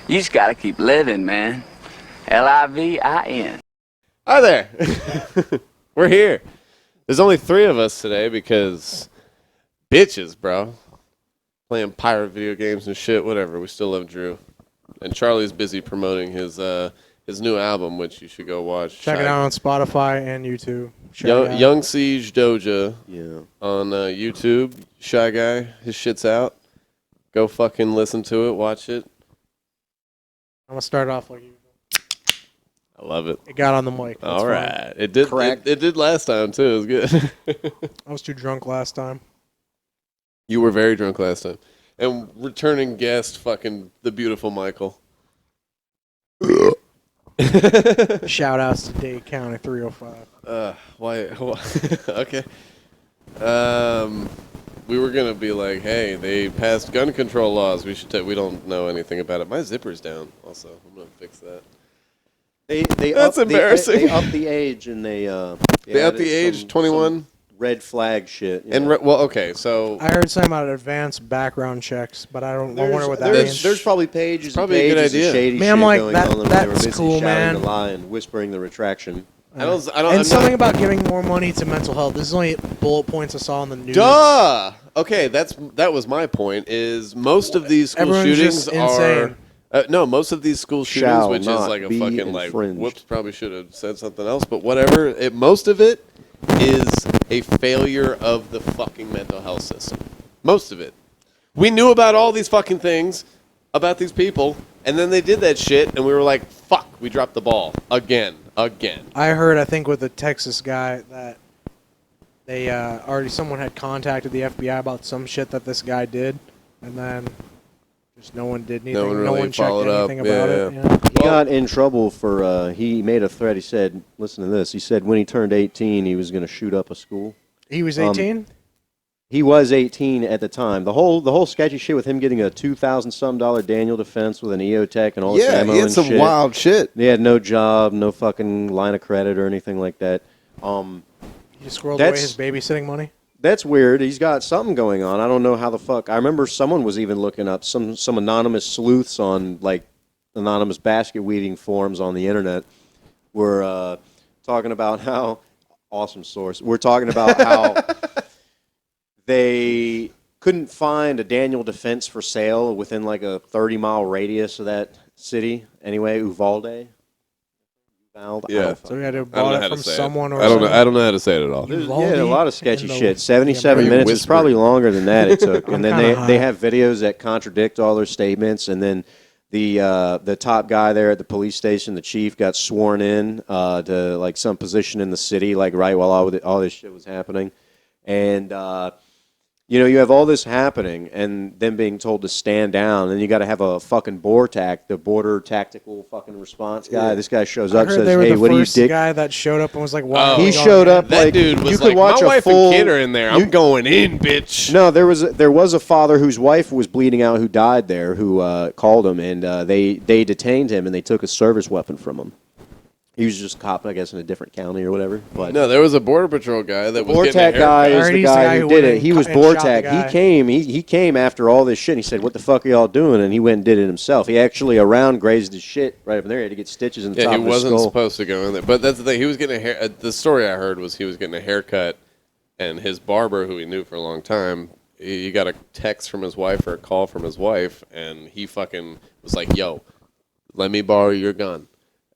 You just gotta keep living, man. LIVIN. Hi there. We're here. There's only 3 of us today because bitches, bro. Playing pirate video games and shit, whatever. We still love Drew. And Charlie's busy promoting his new album, which you should go watch. Check it out on Spotify and YouTube. Young Siege Doja on YouTube. Shy Guy. His shit's out. Go fucking listen to it. Watch it. I'm going to start off like you. I love it. It got on the mic. All right. It did. It did last time, too. It was good. I was too drunk last time. You were very drunk last time. And returning guest, fucking the beautiful Michael. Shout outs to Dade County 305. Why? Okay. We were gonna be like, hey, they passed gun control laws. We should. We don't know anything about it. My zipper's down. Also, I'm gonna fix that. That's embarrassing. They upped the age and they upped the age, 21. Red flag shit. And well, okay, so I heard something about advanced background checks, but I wonder what that means. There's probably pages and probably a good pages idea. of shady Man, I'm shit like, going that- on. They were that's busy cool, shouting man. the lie and whispering the retraction. I don't. And something about giving more money to mental health. This is only bullet points I saw on the news. Duh. Okay, that was my point. Is most of these school Everyone's shootings just insane. are no, most of these school shootings, Shall which is not like a be fucking like infringed. whoops, probably should have said something else, but whatever. Most of it is a failure of the fucking mental health system. Most of it. We knew about all these fucking things about these people, and then they did that shit, and we were like, fuck, we dropped the ball again. I heard, I think, with the Texas guy that they someone had contacted the FBI about some shit that this guy did, and then just no one did anything. No one really checked followed up. anything about it. Yeah. Yeah. He got in trouble for, he made a threat. He said, listen to this. He said when he turned 18, he was going to shoot up a school. He was 18? He was 18 at the time. The whole sketchy shit with him getting a $2,000-some Daniel defense with an EOTech and all this ammo he had and some shit. wild shit. He had no job, no fucking line of credit or anything like that. He just squirreled away his babysitting money? That's weird. He's got something going on. I don't know how the fuck. I remember someone was even looking up some anonymous sleuths on like anonymous basket weaving forums on the internet. Were talking about how awesome source. We're talking about how they couldn't find a Daniel defense for sale within like a 30-mile radius of that city. Anyway, Uvalde. Yeah. So we had to I don't buy know it how from to say someone it. or I don't know. something. I don't know how to say it at all. Yeah, a lot of sketchy in the- shit. 77 Yeah, minutes. whisper It's probably longer than that it took. And then kinda they high. have videos that contradict all their statements. And then the top guy there at the police station, the chief, got sworn in to like some position in the city, like right while all this shit was happening. And you have all this happening, and them being told to stand down, and you got to have a fucking BORTAC, the Border Tactical fucking Response guy. Yeah. This guy shows I up, heard says, they were "Hey, the what do you first dick?" guy that showed up and was like, Oh, "Wow." He showed up That like dude was you like, could watch my a wife full. and kid are in there. I'm going in, bitch. No, there was a father whose wife was bleeding out who died there who called him, and they detained him and they took a service weapon from him. He was just a cop, I guess, in a different county or whatever. But No, there was a border patrol guy that was getting a BORTAC guy haircut. is the He's guy who did went it. in He was and shot the BORTAC. guy. He came after all this shit. And he said, "What the fuck are y'all doing?" And he went and did it himself. He actually grazed his shit right up in there. He had to get stitches in the Yeah, top he of his wasn't skull. supposed to go in there. But that's the thing. He was getting a hair. The story I heard was he was getting a haircut, and his barber, who he knew for a long time, he got a text from his wife or a call from his wife, and he fucking was like, "Yo, let me borrow your gun."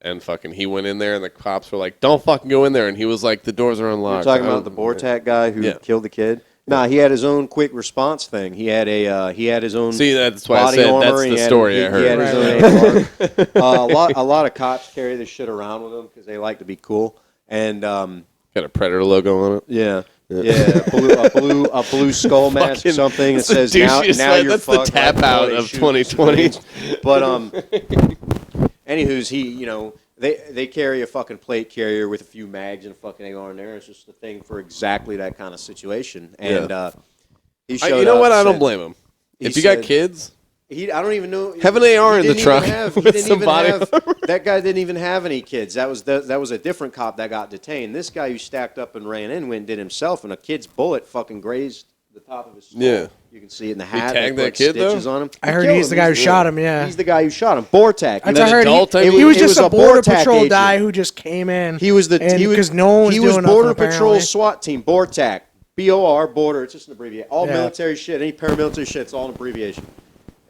And fucking he went in there, and the cops were like, "Don't fucking go in there." And he was like, "The doors are unlocked." You're talking about the BORTAC guy who killed the kid? Nah, he had his own quick response thing. He had his own See, that's why I body said armor. that's He the had- story he, I heard. He had his own AR. A lot of cops carry this shit around with them because they like to be cool. And Got a Predator logo on it. yeah, a blue skull mask, Fucking- something that that's the says now douchiest now way- you're that's the fucked. tap like, out they of shoot 2020. civilians. But anywho's they carry a fucking plate carrier with a few mags and a fucking AR in there. It's just a thing for exactly that kind of situation. And he showed You know up, what? I don't said- blame him. he If you got said- kids, I don't even know. Have an AR in he the didn't trunk even have- with he didn't some even body have- armor. That guy didn't even have any kids. That was a different cop that got detained. This guy who stacked up and ran in went and did himself, and a kid's bullet fucking grazed the top of his skull. Yeah. You can see it in the hat. tagged They that put kid, though? stitches on him. I heard he's the guy who shot him. Yeah, He's the guy who shot him. Bortak. That's I heard. adult, I mean? He was It just was a a border Bortak patrol agent. guy who just came in. He was because no one was he doing was Border nothing, Patrol apparently. SWAT team. Bortak. BOR. Border. It's just an abbreviation. All Yeah. military shit. Any paramilitary shit. It's all an abbreviation.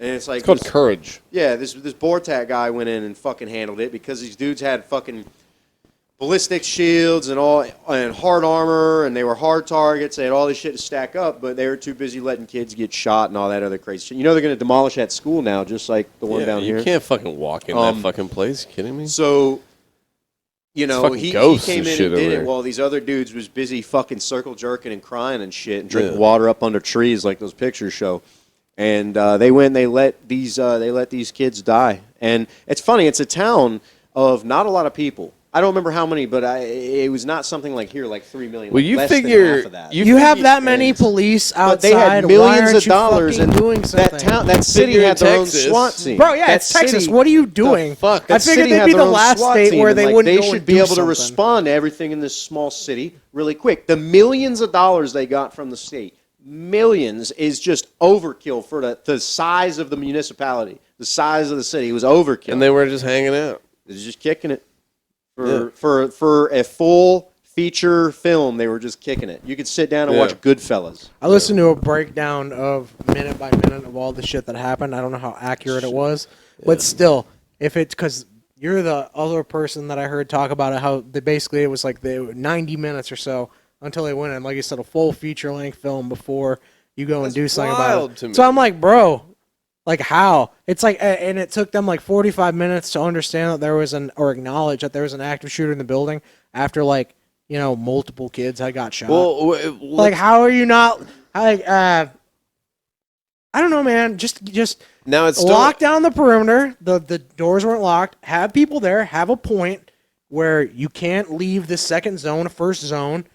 And it's like It's called this- courage. Yeah, this Bortak guy went in and fucking handled it because these dudes had fucking ballistic shields and all and hard armor, and they were hard targets. They had all this shit to stack up, but they were too busy letting kids get shot and all that other crazy shit. You know they're going to demolish that school now, just like the one down you here. can't fucking walk in that fucking place. You kidding me? So, you know, fucking he ghosts came and in shit and did over it there. while these other dudes was busy fucking circle jerking and crying and shit and drinking water up under trees like those pictures show. And they went and they let these kids die. And it's funny, it's a town of not a lot of people. I don't remember how many, but it was not something like here, like 3 million. Well, like you less figure- than half of that. You have that many police outside. But they had Why millions aren't of you dollars, fucking and doing something? that city Figure had their own Texas. SWAT team. Bro, yeah, That it's Texas. city- What are you doing? fuck? I That figured city they'd had be their the own last SWAT state team, where and, they like, wouldn't They go should and be do able to something. respond to everything in this small city really quick. The millions of dollars they got from the state, millions, is just overkill for the size of the municipality, the size of the city. It was overkill. And they were just hanging out. They're just kicking it for a full feature film. They were just kicking it. You could sit down and Yeah. watch Goodfellas. I listened to a breakdown of minute by minute of all the shit that happened. I don't know how accurate it was, but still, if it's because you're the other person that I heard talk about it, how they basically it was like they 90 minutes or so until they went in, like you said, a full feature length film before you go and That's do something wild about it. to me. So I'm like, bro, like how? It's like, and it took them like 45 minutes to understand that there was or acknowledge that there was an active shooter in the building after like, you know, multiple kids had got shot. Like, how are you not like? I don't know, man. Just now it's still, lock down the perimeter. The doors weren't locked. Have people there. Have a point where you can't leave the second zone, first zone,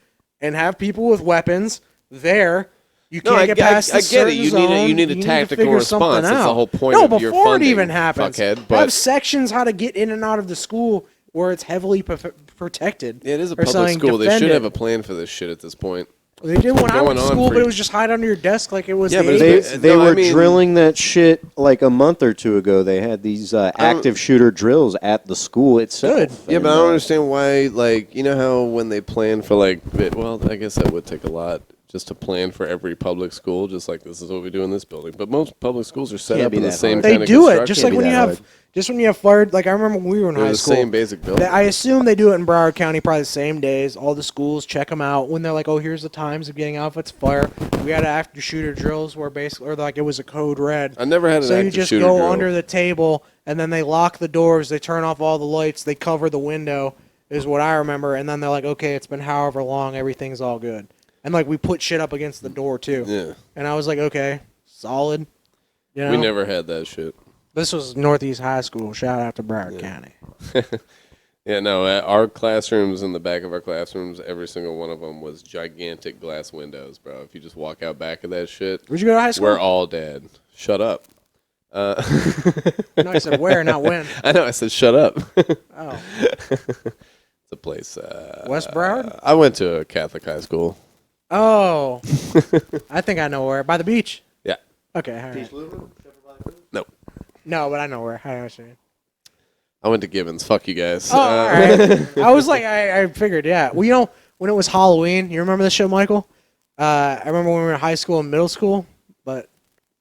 and have people with weapons there. You No, can't get past I the get it. certain You zone. need a to tactical figure something response. That's the out. whole point no, of your before funding, it even happens, fuckhead, have but- sections how to get in and out of the school where it's heavily protected. Yeah, it is a or public something school. They should defended. have a plan for this shit at this point. They did when I going went to on school, for- but it was just hide under your desk like it was. Yeah, the but They 80s. they No, I were mean- drilling that shit like a month or two ago. They had these active shooter drills at the school itself. Good. Yeah, And, but I don't understand why, like, you know how when they plan for, like, well, I guess that would take a lot just to plan for every public school, just like this is what we do in this building. But most public schools are set Can't up be in the that same hard. They kind of do it construction. just like be when you that have hard. just when you have fired. Like I remember when we were in They're high the school. same basic building. I assume they do it in Broward County probably the same days. All the schools check them out when they're like, "Oh, here's the times of getting out if it's fire." We had after shooter drills where basically, or like it was a code red. I never had an So you active just shooter go drill. under the table and then they lock the doors. They turn off all the lights. They cover the window. Is what I remember. And then they're like, "Okay, it's been however long. Everything's all good." And like we put shit up against the door too. Yeah. And I was like, "Okay, solid." You know? We never had that shit. This was Northeast High School. Shout out to Broward County. Yeah, no, our classrooms, in the back of our classrooms, every single one of them was gigantic glass windows, bro. If you just walk out back of that shit, Where'd you go to high school? we're all dead. Shut up. No, I said where, not when. I know, I said shut up. Oh, It's a place. West Broward? I went to a Catholic high school. Oh, I think I know where. By the beach. Yeah. Okay, all right. No. No, but I know where. I understand. I went to Gibbons. Fuck you guys. Oh, all right. I was like, I figured, yeah. Well, you know, when it was Halloween, you remember this show, Michael? I remember when we were in high school and middle school, but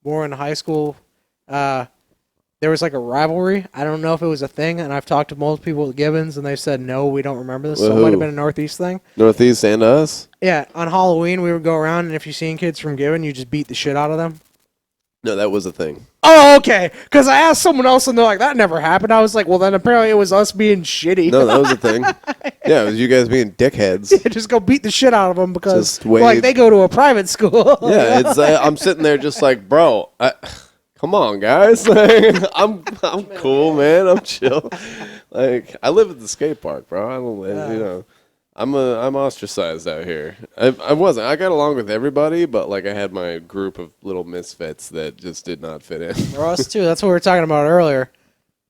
more in high school, there was like a rivalry. I don't know if it was a thing, and I've talked to multiple people at Gibbons, and they said, no, we don't remember this. So it might have been a Northeast thing. Northeast and us? Yeah, on Halloween, we would go around, and if you seen kids from Gibbon, you just beat the shit out of them. No, that was a thing. Oh, okay. Because I asked someone else, and they're like, that never happened. I was like, well, then apparently it was us being shitty. No, that was a thing. Yeah, it was you guys being dickheads. Just go beat the shit out of them because Just wait. like they go to a private school. Yeah, it's I'm sitting there just like, bro, come on, guys. I'm cool, man. I'm chill. Like I live at the skate park, bro. I don't live, you know. I'm ostracized out here. I wasn't. I got along with everybody, but like I had my group of little misfits that just did not fit in. For us too. That's what we were talking about earlier.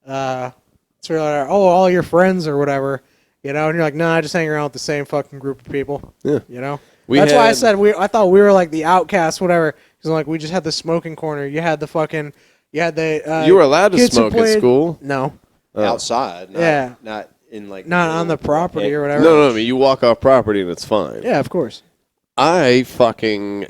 It's really like, oh, all your friends or whatever, you know, and you're like, nah, I just hang around with the same fucking group of people. Yeah. You know? That's why I said I thought we were like the outcasts, whatever. Because like we just had the smoking corner. You had the fucking. You had the. You were allowed to kids who smoke at played- school. No, outside. Not, Yeah. not in like not on the property or whatever. No, I mean you walk off property and it's fine. Yeah, of course. I fucking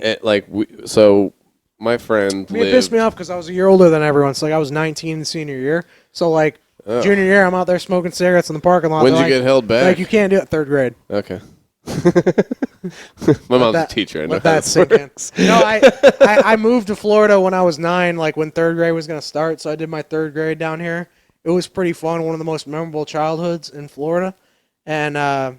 so my friend I mean, it pissed me off because I was a year older than everyone. So like I was 19 senior year. So like junior year, I'm out there smoking cigarettes in the parking lot. When did you They're get held back? Like you can't do it. Third grade. Okay. My mom's a teacher. I know Let how that this sink in. works. No, I moved to Florida when I was 9, like when third grade was gonna start. So I did my third grade down here. It was pretty fun. One of the most memorable childhoods in Florida, and a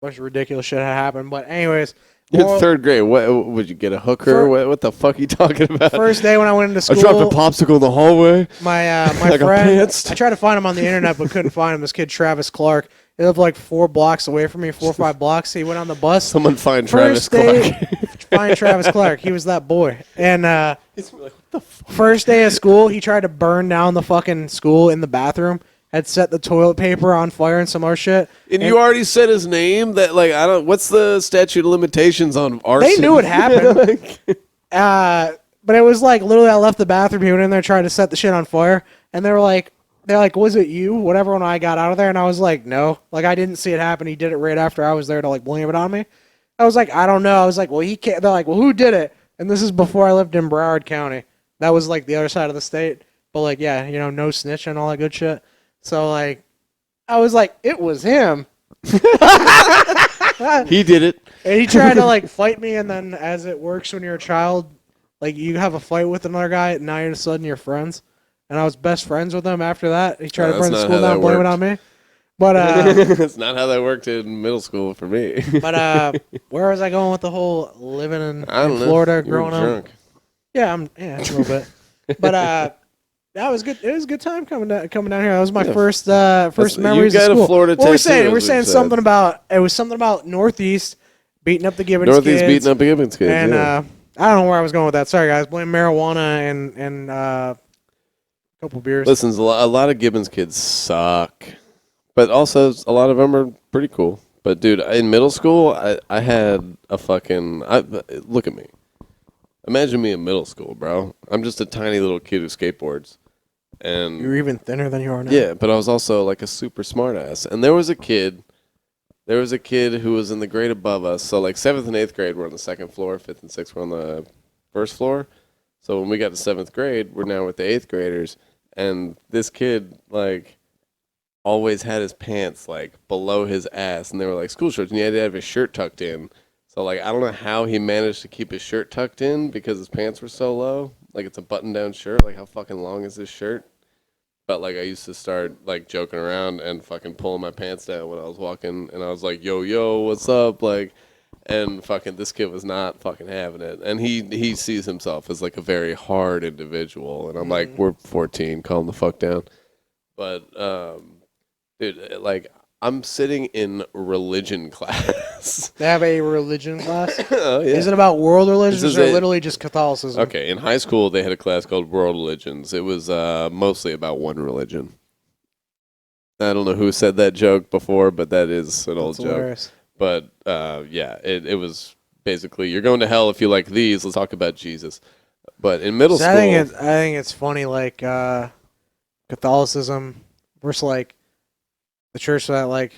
bunch of ridiculous shit had happened. But anyways, In third grade, what would you get a hooker? What the fuck are you talking about? first day when I went into school, I dropped a popsicle in the hallway. my I got friend. pantsed. I tried to find him on the internet, but couldn't find him. This kid Travis Clark. He lived like 4 blocks away from me, 4 or 5 blocks. He went on the bus. Someone find Travis First day, Clark. find Travis Clark. He was that boy. And He's like, what the fuck? first day of school, he tried to burn down the fucking school in the bathroom. Had set the toilet paper on fire and some other shit. And you already said his name. That like I don't. What's the statute of limitations on arson? They knew it happened. But it was like literally I left the bathroom. He went in there trying to set the shit on fire, and they're like, was it you? Whatever. When I got out of there, and I was like, no, like I didn't see it happen. He did it right after I was there to like blame it on me. I was like, I don't know. I was like, well, he can't. They're like, well, who did it? And this is before I lived in Broward County. That was like the other side of the state. But like, yeah, no snitch and all that good shit. So like, I was like, it was him. He did it. And he tried to like fight me, and then as it works when you're a child, like you have a fight with another guy, and now you're all sudden you're friends. And I was best friends with him after that. He tried to burn the school down, blame it on me. But That's not how that worked in middle school for me. but where was I going with the whole living in I don't know. Florida, You were growing up? drunk. Yeah, a little bit. But that was good. It was a good time coming down here. That was my first memories you got of a school. Florida What we're tattoo, saying, as we're we've saying said. something about Northeast beating up the Gibbons Northeast kids. beating up the Gibbons kids. And yeah. I don't know where I was going with that. Sorry, guys. Blame marijuana and a couple beers. Listen, a lot of Gibbons kids suck, but also a lot of them are pretty cool. But dude, in middle school, I had a fucking look at me. Imagine me in middle school, bro. I'm just a tiny little kid who skateboards, and You're even thinner than you are now. yeah, but I was also like a super smart ass. And there was a kid who was in the grade above us. So like 7th and 8th grade, we're on the second floor. 5th and 6th, we're on the first floor. So when we got to 7th grade, we're now with the 8th graders. And this kid, like, always had his pants, like, below his ass. And they were like school shorts. And he had to have his shirt tucked in. So, like, I don't know how he managed to keep his shirt tucked in because his pants were so low. Like, it's a button-down shirt. Like, how fucking long is this shirt? But, like, I used to start, like, joking around and fucking pulling my pants down when I was walking. And I was like, yo, what's up? Like, and fucking this kid was not fucking having it. And he sees himself as, like, a very hard individual. And I'm like, we're 14. Calm the fuck down. But, dude, like, I'm sitting in religion class. They have a religion class. Oh, yeah. Is it about world religions This is or it. literally just Catholicism? Okay, in high school, they had a class called World Religions. It was mostly about one religion. I don't know who said that joke before, but that is an old That's joke. hilarious. But, yeah, it was basically, you're going to hell if you like these. Let's talk about Jesus. But in middle So school... I think it's funny, like Catholicism versus like the church that like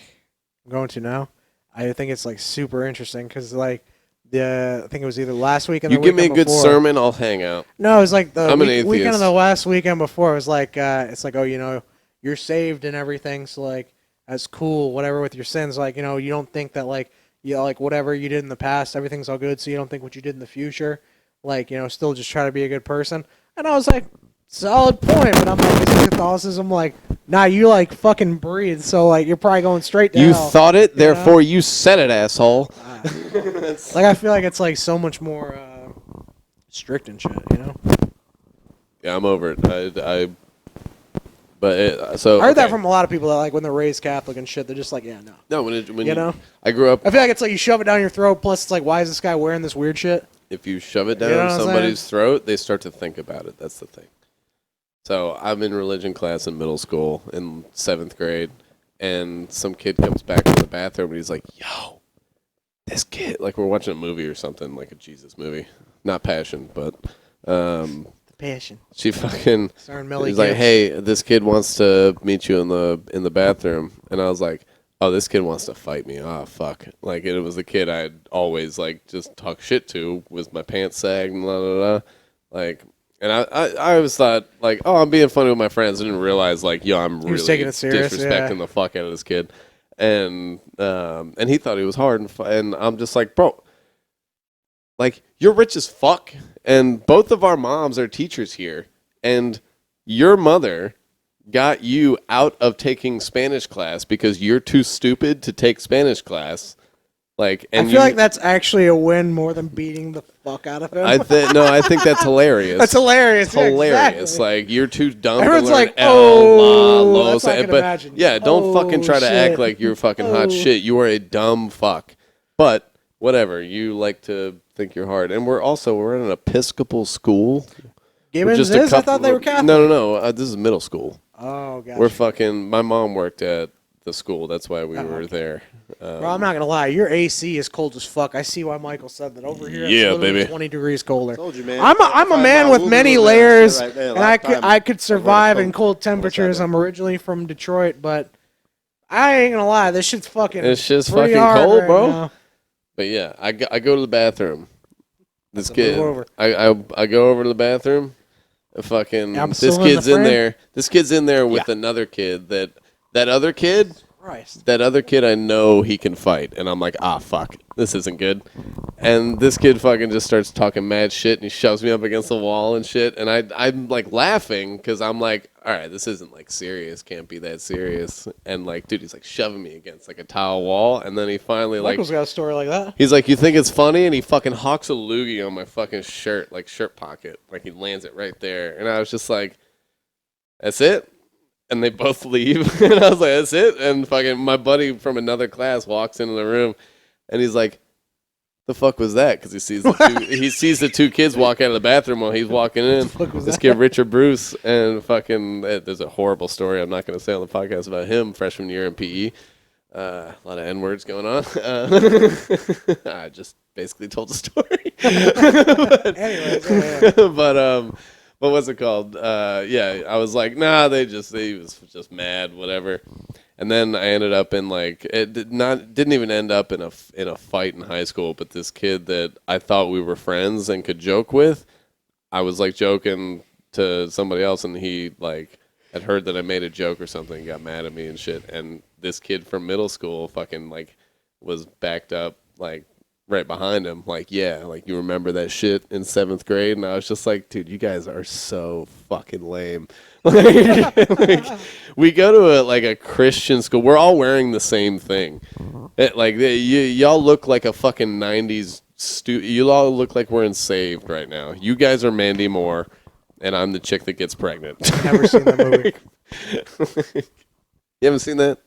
I'm going to now. I think it's like super interesting because like I think it was either last week and you the give me a weekend good before. sermon, I'll hang out. No, it was like the I'm an atheist. weekend of the last weekend before. It was like it's like, oh, you're saved and everything, so like that's cool, whatever with your sins. Like, you don't think that like like whatever you did in the past, everything's all good, so you don't think what you did in the future. Like, still just try to be a good person. And I was like, solid point, but I'm like, isn't Catholicism like, nah, you like fucking breathe, so like you're probably going straight to You hell. thought it, therefore you said it, asshole. Like, I feel like it's like so much more strict and shit, Yeah, I'm over it. I I heard that from a lot of people that like when they're raised Catholic and shit, they're just like, yeah, no. No, when You know? I grew up. I feel like it's like you shove it down your throat. Plus, it's like, why is this guy wearing this weird shit? If you shove it down You know what I'm somebody's throat, they start to think about it. That's the thing. So I'm in religion class in middle school in 7th grade, and some kid comes back from the bathroom and he's like, "Yo, this kid, like we're watching a movie or something, like a Jesus movie, not Passion, but Passion. she fucking Starring Melly he's like, Gibbs. hey, this kid wants to meet you in the bathroom, and I was like, oh, this kid wants to fight me. Oh fuck! Like it was the kid I'd always like just talk shit to, was my pants sagged and blah blah blah, like. And I always thought, like, oh, I'm being funny with my friends. I didn't realize, like, yo, I'm really taking it serious, disrespecting the fuck out of this kid. And he thought he was hard. And I'm just like, bro, like, you're rich as fuck. And both of our moms are teachers here. And your mother got you out of taking Spanish class because you're too stupid to take Spanish class. Like, and I feel like that's actually a win more than beating the fuck out of him. I think that's hilarious. That's hilarious. Yeah, Hilarious. exactly. Like, you're too dumb Everyone's to learn like, L, la, lo, that's what I can but imagine. yeah, don't Oh, fucking try to shit. act like you're fucking hot shit. You are a dumb fuck. But whatever, you like to think you're hard. And we're in an Episcopal school. Gibbons is? I thought they were Catholic. No. This is middle school. Oh, gosh. We're fucking. My mom worked at the school. That's why we were there. Bro, I'm not gonna lie. Your AC is cold as fuck. I see why Michael said that over here. It's Yeah, literally baby. 20 degrees colder. Told you, man. I'm a man with many layers, and I could survive in cold temperatures. I'm originally from Detroit, but I ain't gonna lie. This shit's fucking. It's just pretty fucking hard cold, right bro. now. But yeah, I go to the bathroom. This kid, move over. I go over to the bathroom. Fucking I'm this still in kid's the in frame? there. This kid's in there with another kid. That other kid. Christ. That other kid, I know he can fight, and I'm like, fuck, this isn't good. And this kid fucking just starts talking mad shit, and he shoves me up against the wall and shit. And I'm like laughing because I'm like, all right, this isn't like serious, can't be that serious. And like, dude, he's like shoving me against like a tile wall, and then he finally like. Michael's got a story like that. He's like, you think it's funny? And he fucking hawks a loogie on my fucking shirt, like shirt pocket. Like he lands it right there. And I was just like, that's it? And they both leave. And I was like, that's it? And fucking my buddy from another class walks into the room. And he's like, the fuck was that? Because he sees the two kids walk out of the bathroom while he's walking in. This kid, Richard Bruce. And fucking, there's a horrible story I'm not going to say on the podcast about him, freshman year in PE. A lot of N-words going on. I just basically told the story. But what's it called? Yeah, I was like, nah, he was just mad, whatever. And then I ended up in like, didn't even end up in a fight in high school, but this kid that I thought we were friends and could joke with, I was like joking to somebody else, and he like had heard that I made a joke or something, got mad at me and shit. And this kid from middle school fucking like was backed up like right behind him, like, yeah, like, you remember that shit in 7th grade? And I was just like, dude, you guys are so fucking lame. Like, we go to a Christian school. We're all wearing the same thing. Y'all look like a fucking 90s you all look like we're in Saved right now. You guys are Mandy Moore, and I'm the chick that gets pregnant. Never seen that movie. You haven't seen that?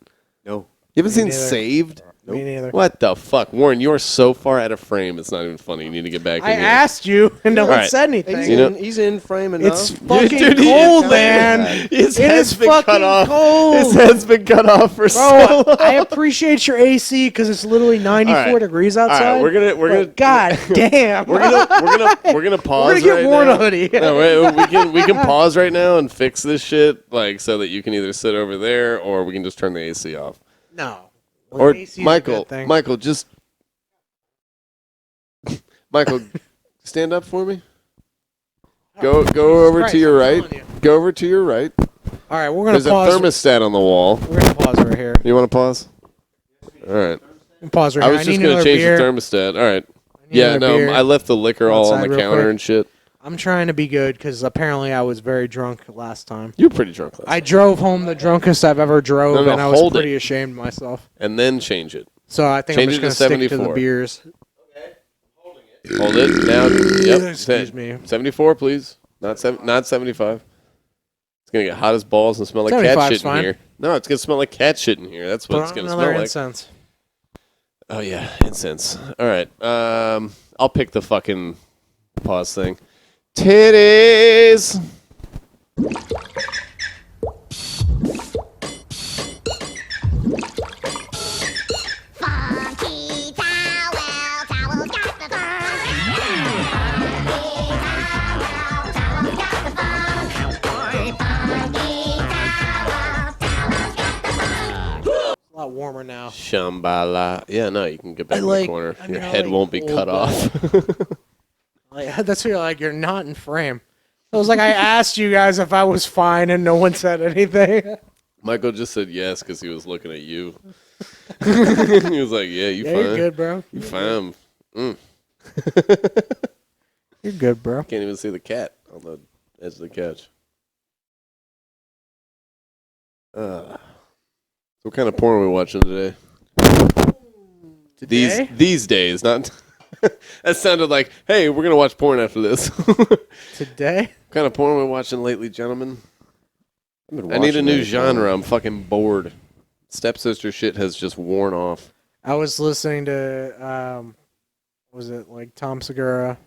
No. You haven't seen neither. Saved? Me neither. What the fuck? Warren, you are so far out of frame, it's not even funny. You need to get back I in here. asked you, and no one Alright. said anything. He's in frame enough. It's fucking Dude, he cold, is man. His It head's is been fucking cut off. cold. His head's been cut off for so Bro, long. I appreciate your AC because it's literally 94 Alright. degrees All right, outside. we're gonna God damn. we're gonna pause. We're gonna get right Warren now. a hoodie. No, we can pause right now and fix this shit, like, so that you can either sit over there or we can just turn the AC off. No. Or AC is a Michael, good thing. Michael, stand up for me. Go over Christ, to your I'm right. telling you. Go over to your right. All right, we're gonna There's a pause. thermostat on the wall. We're gonna pause right here. You want to pause? All right. Pause right I here. was just need gonna another change beer. the thermostat. All right. need Yeah, another no, beer. I left the liquor all on Outside the real counter quick. and shit. I'm trying to be good because apparently I was very drunk last time. You were pretty drunk last I night. drove home the drunkest I've ever drove, No, and I was hold it. pretty ashamed of myself. And then change it. So I think Change I'm it just to gonna stick to the 74. beers. Hold it now. Yep. Excuse me. 74, please. Not 75. It's gonna get hot as balls and smell like cat 75 's shit in fine. here. No, it's gonna smell like cat shit in here. That's what Put it's on gonna another smell like. incense. Oh yeah, incense. All right. I'll pick the fucking pause thing. Titties. Funky towel. lot warmer now. Shambhala. Yeah, no, you can get back in the like- corner. I mean, Your I head like won't be old cut off. Like, that's what you're like. You're not in frame. I was like, I asked you guys if I was fine, and no one said anything. Michael just said yes because he was looking at you. He was like, "Yeah, you Yeah, fine? you're good, bro. You fine? You're good, bro. Can't even see the cat on the edge of the couch." What kind of porn are we watching today? Today? These days, not. That sounded like, hey, we're gonna watch porn after this. Today? What kind of porn are we watching lately, gentlemen? I've been I need a watching new it, genre. I'm fucking bored. Stepsister shit has just worn off. I was listening to, was it like Tom Segura?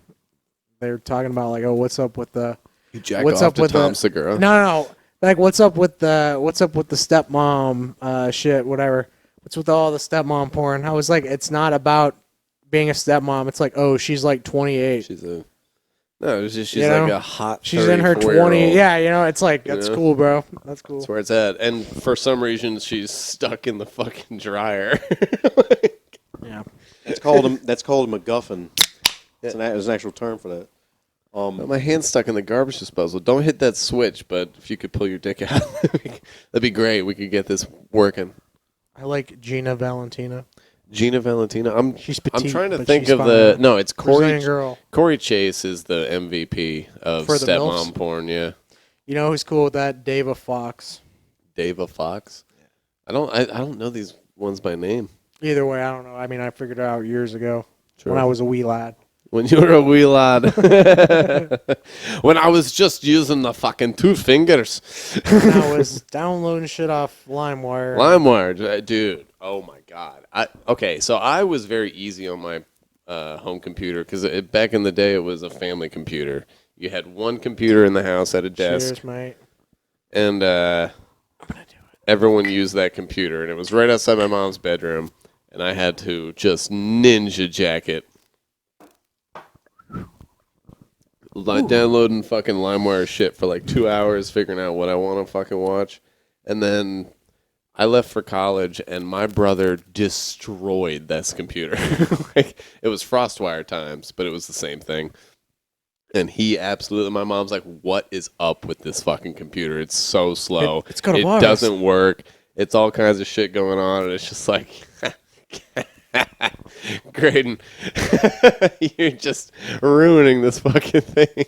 They were talking about like, oh, what's up with the You jack What's off up to with Tom the- Segura. no, like what's up with the stepmom shit, whatever. What's with all the stepmom porn? I was like, it's not about being a stepmom. It's like, oh, she's like 28. She's like You know? a hot. She's in her 34-year-old. 20. Yeah, it's like that's know? cool, bro. That's cool. That's where it's at. And for some reason, she's stuck in the fucking dryer. Yeah. That's called a MacGuffin. There's an actual term for that. My hand's stuck in the garbage disposal. Don't hit that switch, but if you could pull your dick out, that'd be great. We could get this working. I like Gina Valentina. Gina Valentina. She's I'm petite, trying to but think she's of fine. no, it's Brazilian girl. Corey Chase is the MVP of For the stepmom MILFs? porn. Yeah, You know who's cool with that? Dava Fox. Dava Fox. I don't know these ones by name. Either way, I don't know. I mean, I figured it out years ago Sure. when I was a wee lad. When you were a wee lad. When I was just using the fucking 2 fingers. When I was downloading shit off LimeWire. LimeWire, dude. Oh my god. Okay, so I was very easy on my home computer because back in the day it was a family computer. You had one computer in the house at a desk, Cheers, mate. and I'm gonna do it. everyone used that computer, and it was right outside my mom's bedroom, and I had to just ninja jack it. Downloading fucking LimeWire shit for like 2 hours, figuring out what I want to fucking watch. And then I left for college, and my brother destroyed this computer. Like, it was FrostWire times, but it was the same thing. And he absolutely, my mom's like, what is up with this fucking computer? It's so slow. It's got a It virus. doesn't work. It's all kinds of shit going on, and it's just like... Graydon, you're just ruining this fucking thing.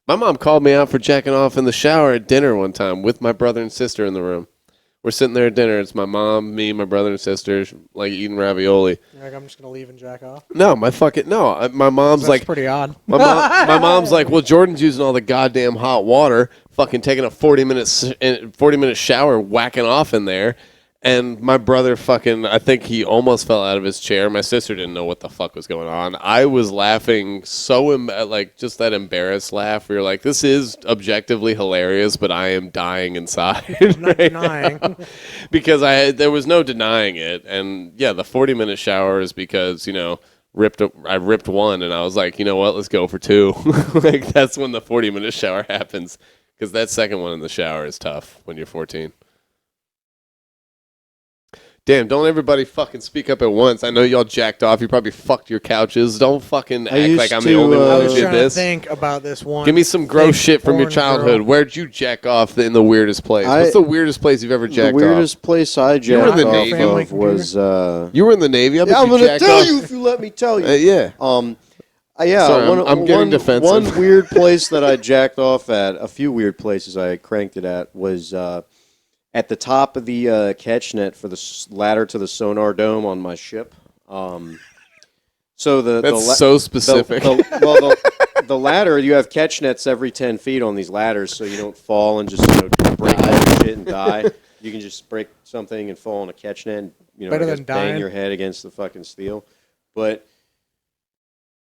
My mom called me out for jacking off in the shower at dinner one time with my brother and sister in the room. We're sitting there at dinner. It's my mom, me, my brother and sister, like eating ravioli. You're like, I'm just gonna leave and jack off. No, my mom's That's like, pretty odd. my mom's like, well, Jordan's using all the goddamn hot water, fucking taking a 40-minute shower, whacking off in there. And my brother I think he almost fell out of his chair. My sister didn't know what the fuck was going on. I was laughing just that embarrassed laugh where you're like, this is objectively hilarious, but I am dying inside. I'm not denying. Because there was no denying it. And yeah, the 40-minute shower is because, I ripped one and I was like, you know what, let's go for 2. Like, that's when the 40-minute shower happens. Because that second one in the shower is tough when you're 14. Damn, don't everybody fucking speak up at once. I know y'all jacked off. You probably fucked your couches. Don't fucking act used like I'm the to, only I one who was did trying this. to think about this one. Give me some gross fake shit from your porn childhood. girl. Where'd you jack off in the weirdest place? What's the weirdest place you've ever jacked The weirdest place I were jacked in the off Navy. Family of was. off? You were in the Navy. I bet I'm you gonna jacked tell off. you if you let me tell you. Yeah. Yeah, Sorry, I'm getting defensive. One weird place that I jacked off at, a few weird places I cranked it at, was at the top of the catch net for the ladder to the sonar dome on my ship. So That's so specific. The ladder, you have catch nets every 10 feet on these ladders, so you don't fall and just break all your shit and die. You can just break something and fall on a catch net and Better I guess than bang dying. your head against the fucking steel. But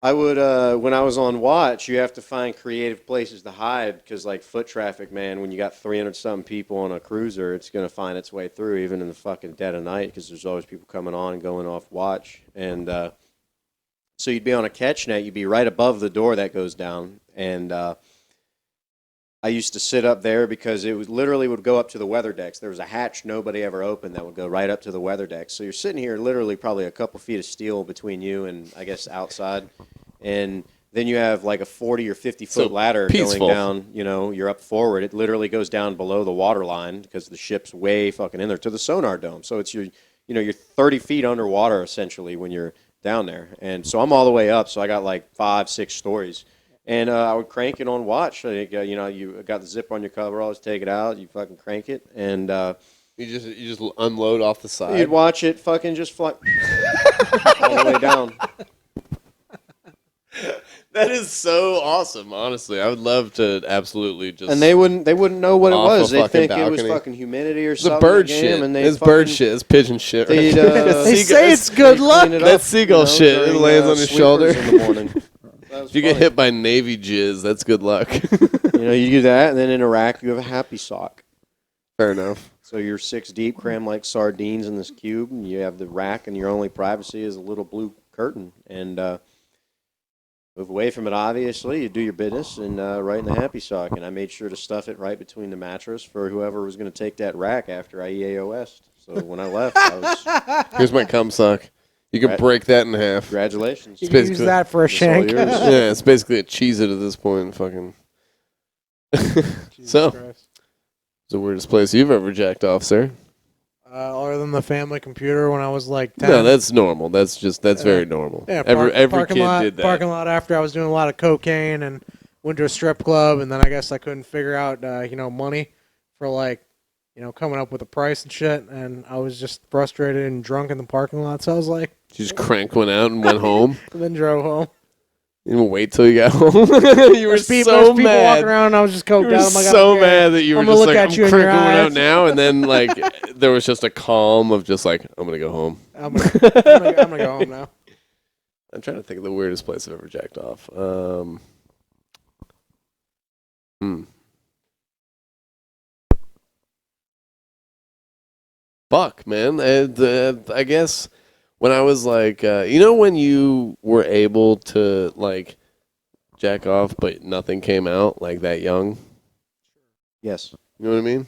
I would, when I was on watch, you have to find creative places to hide because, like, foot traffic, man, when you got 300-something people on a cruiser, it's going to find its way through even in the fucking dead of night because there's always people coming on and going off watch. And so you'd be on a catch net, you'd be right above the door that goes down. And I I used to sit up there because it was literally would go up to the weather decks. There was a hatch nobody ever opened that would go right up to the weather decks. So you're sitting here literally probably a couple feet of steel between you and I guess outside, and then you have like a 40 or 50-foot ladder peaceful. going down. You know, you're up forward. It literally goes down below the water line because the ship's way fucking in there to the sonar dome. So it's you're 30 feet underwater essentially when you're down there. And so I'm all the way up. So I got like 5, 6 stories. And I would crank it on watch. You got the zipper on your coveralls, take it out, you fucking crank it, and You just unload off the side. you'd watch it fucking just fly all the way down. That is so awesome. Honestly, I would love to absolutely just. And they wouldn't know what it Off a was. They fucking think it was balcony. fucking humidity or It's a something. bird like shit. And they It's fucking- bird shit. It's pigeon shit. They'd, They Seagull- say it's good they'd luck. clean it That's up, seagull shit. It during, lands on your sweepers shoulder. in the morning. That was If you get funny. hit by Navy jizz, that's good luck. You do that, and then in Iraq you have a happy sock. Fair enough. So you're 6 deep, crammed like sardines in this cube, and you have the rack, and your only privacy is a little blue curtain. And move away from it, obviously. You do your business, and right in the happy sock. And I made sure to stuff it right between the mattress for whoever was going to take that rack after I EAOS'd. So when I left, I was, Here's my cum sock. You can Right. break that in half. congratulations. You can use basically- that for a It's all shank. yours. Yeah, it's basically a Cheez-It at this point. Fucking. Jesus So, Christ. it's the weirdest place you've ever jacked off, sir. Other than the family computer when I was like 10. No, that's normal. That's very normal. Yeah, every parking kid lot, did that. Parking lot after I was doing a lot of cocaine and went to a strip club, and then I guess I couldn't figure out, money for coming up with a price and shit, and I was just frustrated and drunk in the parking lot, so I was like, You just cranked one out and went home. and then drove home. You didn't wait till you got home. You were There's people so walking mad. around, and I was just coked You were out. I'm like, so okay, mad that you were I'm gonna just look like, at I'm you in your cranking one out eyes. now, and then like there was just a calm of just like, I'm gonna go home. I'm gonna go home now. I'm trying to think of the weirdest place I've ever jacked off. Fuck, man. I guess when I was like, when you were able to like jack off, but nothing came out like that young. Yes. You know what I mean?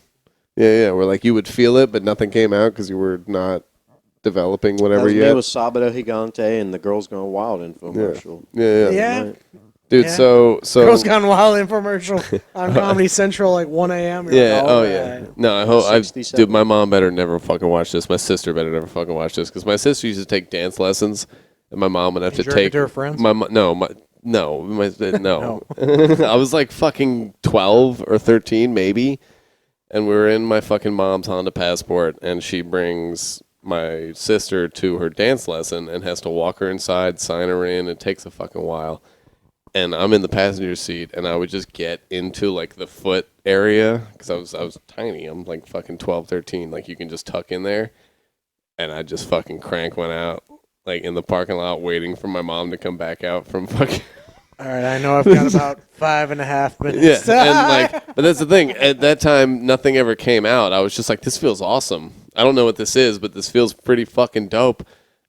Yeah. Where like you would feel it, but nothing came out because you were not developing whatever That yet. was Sabado Gigante and the Girls Gone Wild infomercial. Yeah. Yeah. Right. Dude, Yeah. so Girls Gone Wild infomercial on Comedy Central, like 1 a.m. You're yeah, like, oh all yeah. right. No, I hope I 67. dude, my mom better never fucking watch this. My sister better never fucking watch this because my sister used to take dance lessons, and my mom would have to jerk it take to her friends? no. I was like fucking 12 or 13 maybe, and we were in my fucking mom's Honda Passport, and she brings my sister to her dance lesson and has to walk her inside, sign her in. It takes a fucking while. And I'm in the passenger seat, and I would just get into like the foot area because I was tiny. I'm like fucking 12, 13. Like you can just tuck in there, and I just fucking crank one out like in the parking lot, waiting for my mom to come back out from fucking. All right, I know I've got about 5.5 minutes. Yeah, and like, but that's the thing. At that time, nothing ever came out. I was just like, this feels awesome. I don't know what this is, but this feels pretty fucking dope.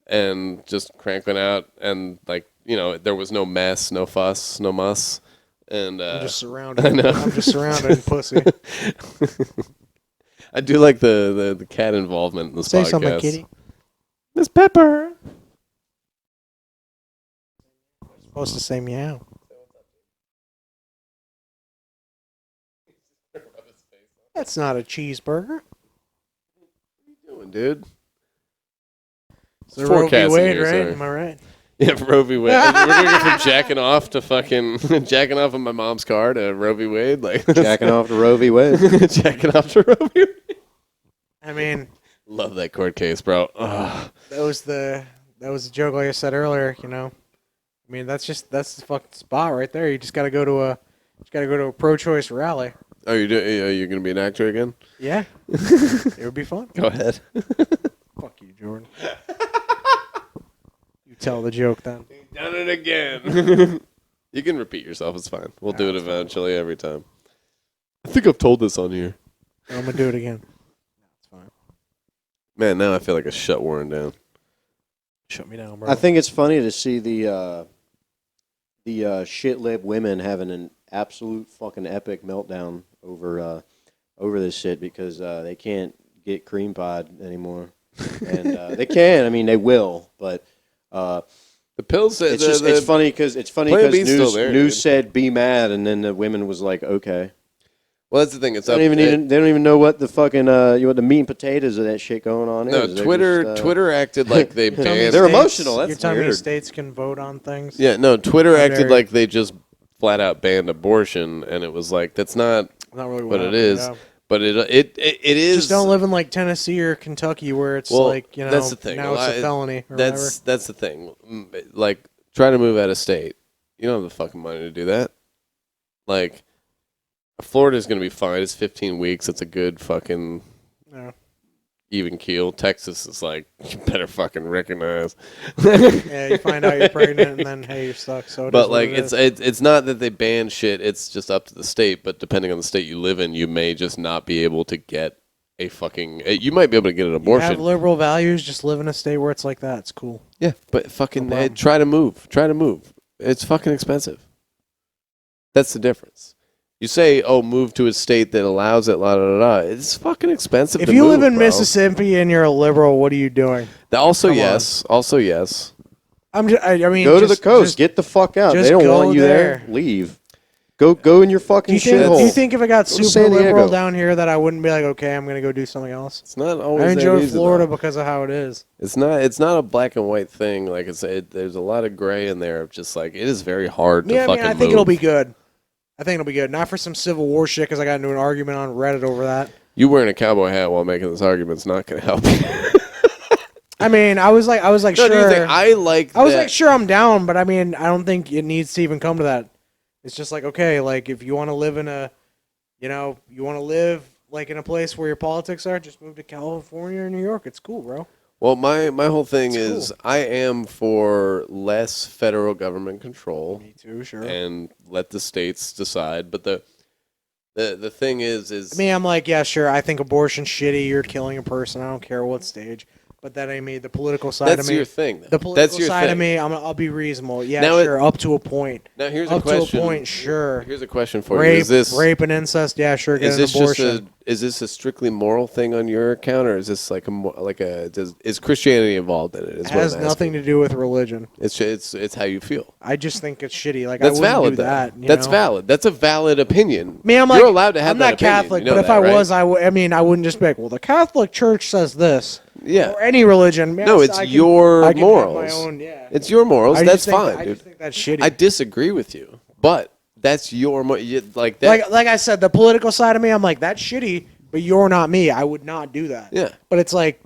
And just crank one out, and like. There was no mess, no fuss, no muss, and I'm just surrounded. I know. I'm just surrounded in pussy. I do like the cat involvement in this Say podcast. something, kitty. Miss Pepper. Supposed to say meow. That's not a cheeseburger. What are you doing, dude? It's a Roe v. Forecasting Wade, here, right? sorry. Am I right? Yeah, Roe v. Wade. We're gonna go from jacking off to fucking jacking off on my mom's car to Roe v. Wade, like Jacking off to Roe v. Wade. jacking off to Roe v. Wade. I mean, Love that court case, bro. Ugh. that was the joke, like I said earlier. I mean, that's the fucking spot right there. You just gotta go to a pro-choice rally. Are you gonna be an actor again? Yeah, it would be fun. Go ahead. Fuck you, Jordan. You tell the joke then. Done it again. You can repeat yourself. It's fine. We'll do it it's fine. eventually every time. I think I've told this on here. I'm gonna do it again. It's fine. Man, now I feel like a shut Warren down. Shut me down, bro. I think it's funny to see the shit-lib women having an absolute fucking epic meltdown over this shit because they can't get cream pie anymore, and they can. I mean, they will, but The pills. it's funny because Plan B's still there, news dude. said be mad, and then the women was like, okay. Well, that's the thing. It's They don't even know what the fucking what the meat and potatoes of that shit going on no. is. They're Twitter just, Twitter acted like they banned. They're emotional. That's You're telling me weird. states can vote on things? Yeah, no. Twitter How acted dare like they just flat out banned abortion, and it was like that's not Not really what it happened, is. yeah. But it is. Just don't live in like Tennessee or Kentucky where it's Well, like, you know, that's the thing. now it's a felony or That's the thing. Like, try to move out of state. You don't have the fucking money to do that. Like, Florida's going to be fine. It's 15 weeks. It's a good fucking whatever. even keel. Texas is like, you better fucking recognize. Yeah, you find out you're pregnant and then, hey, you're stuck. So it But is what like, it is. it's not that they ban shit. It's just up to the state. But depending on the state you live in, you may just not be able to get a fucking. You might be able to get an You abortion. have liberal values, just live in a state where it's like that. It's cool. Yeah, but fucking No problem. try to move. Try to move. It's fucking expensive. That's the difference. You say, "Oh, move to a state that allows it." La da da da. It's fucking expensive. If to you move, live in bro. Mississippi and you're a liberal, what are you doing? Also Come on. yes. Also yes. I mean, Go to the just- coast. just- Get the fuck out. just They don't go want you there. there. Leave. Go in your fucking do you shithole. think if I got Go to super San Diego. liberal down here that I wouldn't be like, okay, I'm gonna go do something else? It's not always. I that enjoy easy, Florida though. because of how it is. It's not. It's not a black and white thing. Like there's a lot of gray in there. Of just like it is very hard to Yeah, I fucking mean, I think move. it'll be good. I think it'll be good. Not for some Civil War shit because I got into an argument on Reddit over that. You wearing a cowboy hat while making this argument's not going to help you. I mean, I was like, No, sure. do you think I like. I was that- like, sure, I'm down, but I mean, I don't think it needs to even come to that. It's just like, okay, like if you want to live in a, you know, you want to live like in a place where your politics are, just move to California or New York. It's cool, bro. Well, my whole thing It's is cool. I am for less federal government control Me too, sure. and let the states decide. But the thing is I mean, I'm like, yeah, sure. I think abortion's shitty. You're killing a person. I don't care what stage. But that ain't me. The political side that's of me. your thing. The political That's your side thing. of me, Now I'll be reasonable. Yeah, Now sure, up to a point. here's Up a question. to a point, sure. Here's a question for you. Rape, Is this rape and incest, yeah, sure, get is an this abortion. is this a strictly moral thing on your account, or is this like is Christianity involved in it? Is It has nothing to do with religion. It's how you feel. I just think it's shitty. Like That's I wouldn't valid. do though. that. You That's know? valid. That's a valid opinion. I mean, I'm You're like, allowed to have I'm that not opinion. Catholic, You know but if that, I right? was, I mean, I wouldn't just be like, well, the Catholic Church says this. Yeah. Or any religion. No, Yes, it's I can- your I can have morals. my own, yeah. It's your morals. I That's just think, fine, I dude. just think that's shitty. I disagree with you, but that's your like that. like I said, the political side of me, I'm like, that's shitty, but you're not me. I would not do that. Yeah. But it's like,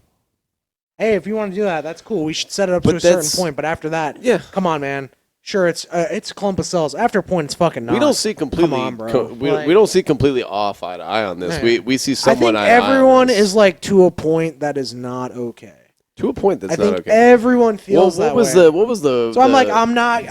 hey, if you want to do that, that's cool. We should set it up to But a certain that's- point. But after that, Yeah. come on, man. Sure, it's a clump of cells. After a point, it's fucking not. We don't see completely. Come on, bro. we Like- don't see completely off eye to eye on this. Man. We see I somewhat think eye to eye on everyone this. is like to a point that is not okay. to a point that's I not think okay. everyone feels what that was way. the? So I'm like, the-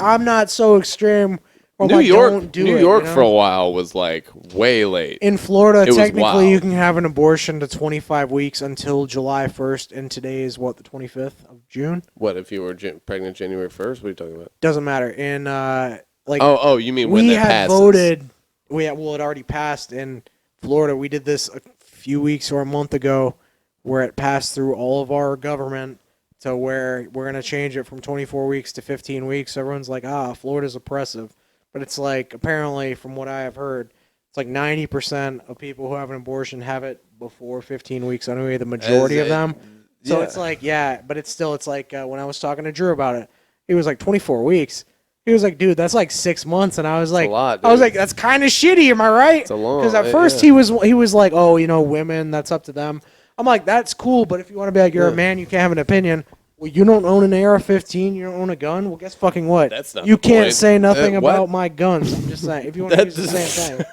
I'm not so extreme. Where I'm New like, York. don't do New it, York you know? for a while was like way late. In Florida, It was technically, wild. you can have an abortion to 25 weeks until July 1st, and today is what, the 25th of June? What if you were pregnant January 1st? What are you talking about? Doesn't matter. In like, Oh, you mean when we that had passes? voted. It already passed in Florida. We did this a few weeks or a month ago, where it passed through all of our government to where we're gonna change it from 24 weeks to 15 weeks. Everyone's like, Florida's oppressive, but it's like apparently, from what I have heard, it's like 90% of people who have an abortion have it before 15 weeks. Anyway, the majority of them. So yeah. it's like, yeah, but it's like when I was talking to Drew about it, he was like 24 weeks. He was like, dude, that's like 6 months, and I was like, a lot, I was dude. like, that's kind of shitty. Am I right? It's a long. Because at first yeah. he was like, oh, you know, women, that's up to them. I'm like, that's cool, but if you want to be like, you're Yeah. a man, you can't have an opinion. Well, you don't own an AR-15, you don't own a gun. Well, guess fucking what? That's not you the can't point. say nothing What? about my guns. I'm just saying, if you want to use the That's- same thing.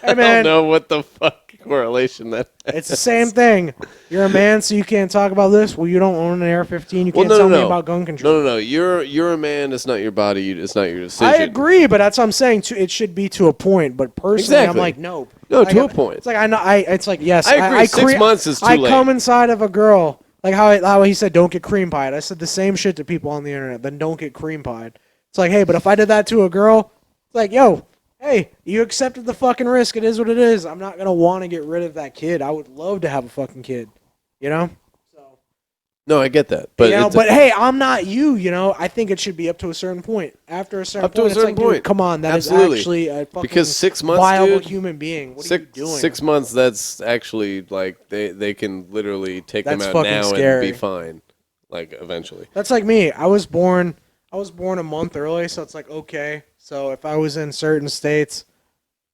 Hey I man, don't know what the fuck correlation that. it's the same thing. You're a man, so you can't talk about this. Well, you don't own an AR-15. You Well, can't no, tell no, me no. about gun control. No. You're a man. It's not your body. It's not your decision. I agree, but that's what I'm saying. It should be to a point. But personally, Exactly. I'm like, no. No, Like, to a point. It's like I know. It's like yes. I agree. 6 months is too I late. come inside of a girl, like how he said, don't get cream pied. I said the same shit to people on the internet. Then don't get cream pied. It's like, hey, but if I did that to a girl, it's like, yo, hey, you accepted the fucking risk. It is what it is. I'm not gonna want to get rid of that kid. I would love to have a fucking kid. You know. So. No, I get that, but But hey, I'm not you. You know, I think it should be up to a certain point. After a certain point, it's like, dude, come on, that Absolutely. is actually a fucking because 6 months, viable dude, human being. What are you doing? 6 months. That's actually like they can literally take them That's out fucking now scary. and be fine. Like eventually. That's like me. I was born a month early, so it's like okay. So if I was in certain states,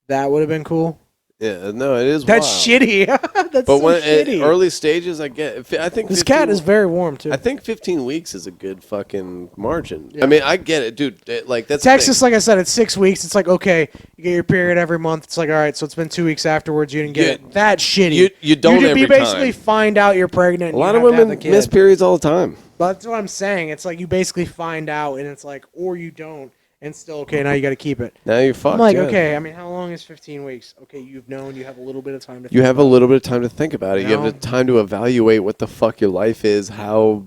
that would have been cool. Yeah, no, it is. That's wild. shitty. That's But so when shitty. at early stages, I get. I think This 15 cat is very warm too. I think 15 weeks is a good fucking margin. Yeah. I mean, I get it, dude. Like that's Texas, the like I said, it's 6 weeks. It's like okay, you get your period every month. It's like all right, so it's been 2 weeks afterwards. You didn't get it. That's shitty. You don't You every basically time. find out you're pregnant. A lot of you have to have women the kid. miss periods all the time. But that's what I'm saying. It's like you basically find out, and it's like, or you don't, and still okay. Now you got to keep it. Now you're fucked. I'm like, yeah. okay. I mean, how long is 15 weeks? Okay, you've known. You have a little bit of time to. You have a little bit of time to think about it. You You know? have the time to evaluate what the fuck your life is, how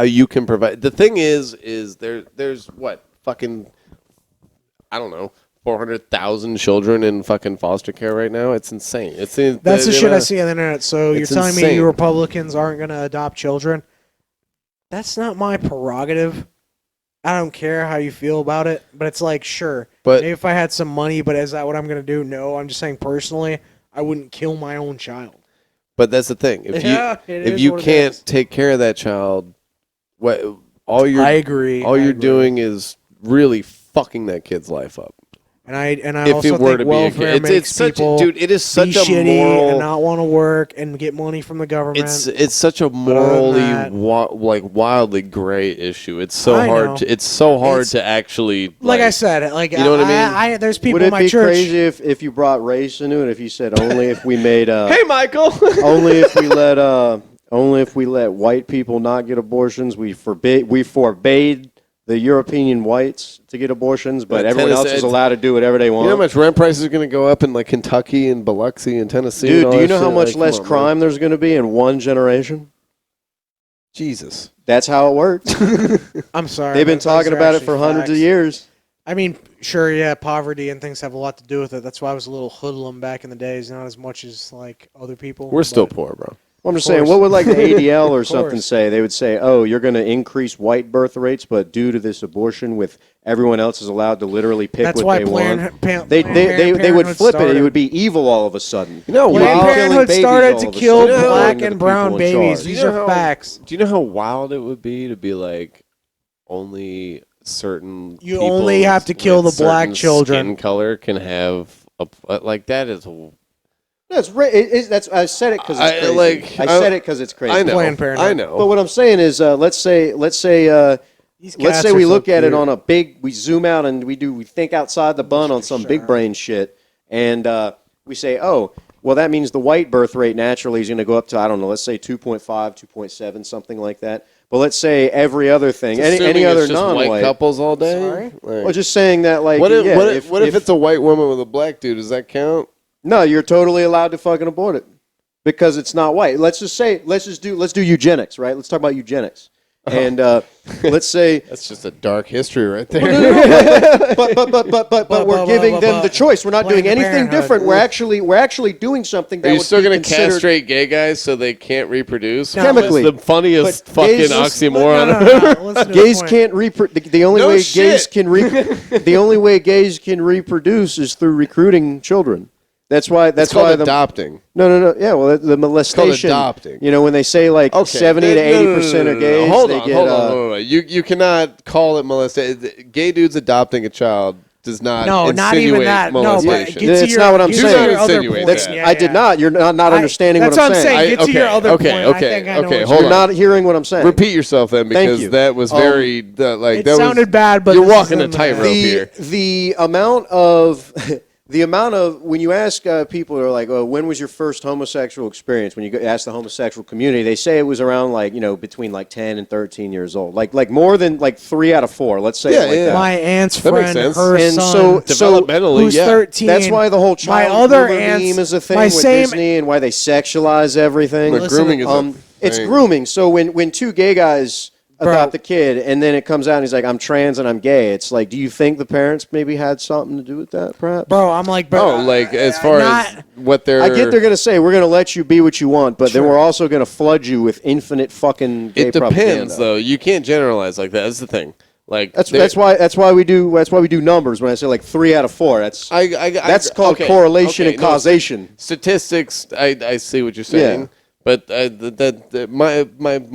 you can provide. The thing is there's what fucking I don't know 400,000 children in fucking foster care right now. It's insane. That's That's the shit I see on the internet. So you're It's telling me insane. you Republicans aren't going to adopt children? That's not my prerogative. I don't care how you feel about it, but it's like, sure. But- maybe if I had some money, but is that what I'm going to do? No, I'm just saying personally, I wouldn't kill my own child. But that's the thing. If Yeah, it if is you what it can't is. take care of that child, what all you're I agree. all I you're agree. doing is really fucking that kid's life up. And I If also it were think to be a welfare kid, makes it's such a people dude. It is such be a shitty moral. and not want to work and get money from the government. It's such a other than morally that- wildly gray issue. It's so I hard. know. It's so hard It's- to actually like I said, like you know what I mean? I there's people Would in it my be church. crazy if you brought race into it? If you said only if we made Hey, Michael. only if we let white people not get abortions, we forbade the European whites to get abortions, but everyone else is allowed to do whatever they You want. know how much rent prices are going to go up in like Kentucky and Biloxi and Tennessee? and Dude, all do you that know how shit? much Like, less come on, crime man. there's going to be in one generation? Jesus. That's how it works. I'm sorry. They've been but those talking are about it actually for hundreds of facts. years. I mean, sure, yeah, poverty and things have a lot to do with it. That's why I was a little hoodlum back in the days, not as much as like other people. We're still but- poor, bro. Well, I'm just Of saying, course. what would like the ADL or Of something course. say? They would say, oh, you're going to increase white birth rates, but due to this abortion with everyone else is allowed to literally pick That's what why they want. Planned They would Parenthood flip it. started. It would be evil all of a sudden. You know, Planned wild, killing Parenthood babies started all to of a kill sudden, black according to and the brown people in babies. charge. These You know are how- facts. Do you know how wild it would be to be like only certain You people only have to kill with the black certain children. skin color can have a like that is That's I said it because it's crazy. I said it because it's crazy. I know. Planned Parenthood. I know. But what I'm saying is, let's say These let's cats say are we so look at it cute. on we zoom out and we think outside the bun on some big brain shit, and we say, oh, well, that means the white birth rate naturally is going to go up to, I don't know, let's say 2.5, 2.7, something like that. But let's say every other thing, any Assuming other it's just non-white. white couples all day. Sorry? Like, Well, just saying that, like, what if yeah, what if it's a white woman with a black dude? Does that count? No, you're totally allowed to fucking abort it because it's not white. Let's do eugenics, right? Let's talk about eugenics. And let's say That's just a dark history right there. but we're giving them the choice. We're not doing Planned anything Parenthood. different. We're actually doing something that Are you would still be going to considered castrate gay guys so they can't reproduce? Chemically. That's the funniest But fucking gays- oxymoron. No, listen to gays the point. can't reproduce. The only No way shit. gays can the only way gays can reproduce is through recruiting children. That's why. That's It's called why adopting. No. Yeah, well, the molestation. adopting. You know, when they say like 70 to 80% are gays, Hold they on, get. hold on. You cannot call it molestation. Gay dudes adopting a child does not No, insinuate not even that. No, but molestation. get to That's your, not what I'm get to saying. your other Insinuate points. that. Yeah, I did yeah. not. You're not understanding that's what I'm saying. Get to your other okay, point. okay, I think I know okay, what hold You're on. not hearing what I'm saying. Repeat yourself then, because you. that was very like It that sounded was, bad, but you're this walking a isn't tightrope here. The amount of when you ask people who are like, oh, when was your first homosexual experience? When you ask the homosexual community, they say it was around like, between like 10 and 13 years old, like more than like 3 out of 4. Let's say it like that. My aunt's That makes friend, sense. her And son, Developmentally, who's yeah. 13. That's why the whole my child other groomer aunt's, meme is a thing my with same, Disney and why they sexualize everything. But grooming is a It's thing. grooming. So when two gay guys adopt the kid, and then it comes out and he's like, I'm trans and I'm gay. It's like, do you think the parents maybe had something to do with that, perhaps? Bro, I'm like, bro. like as far as what they're... I get they're going to say, we're going to let you be what you want, but then we're also going to flood you with infinite fucking gay propaganda. It depends, though. You can't generalize like that. That's the thing. Like that's why we do numbers when I say like 3 out of 4. That's called correlation and causation. No, statistics. I see what you're saying, but my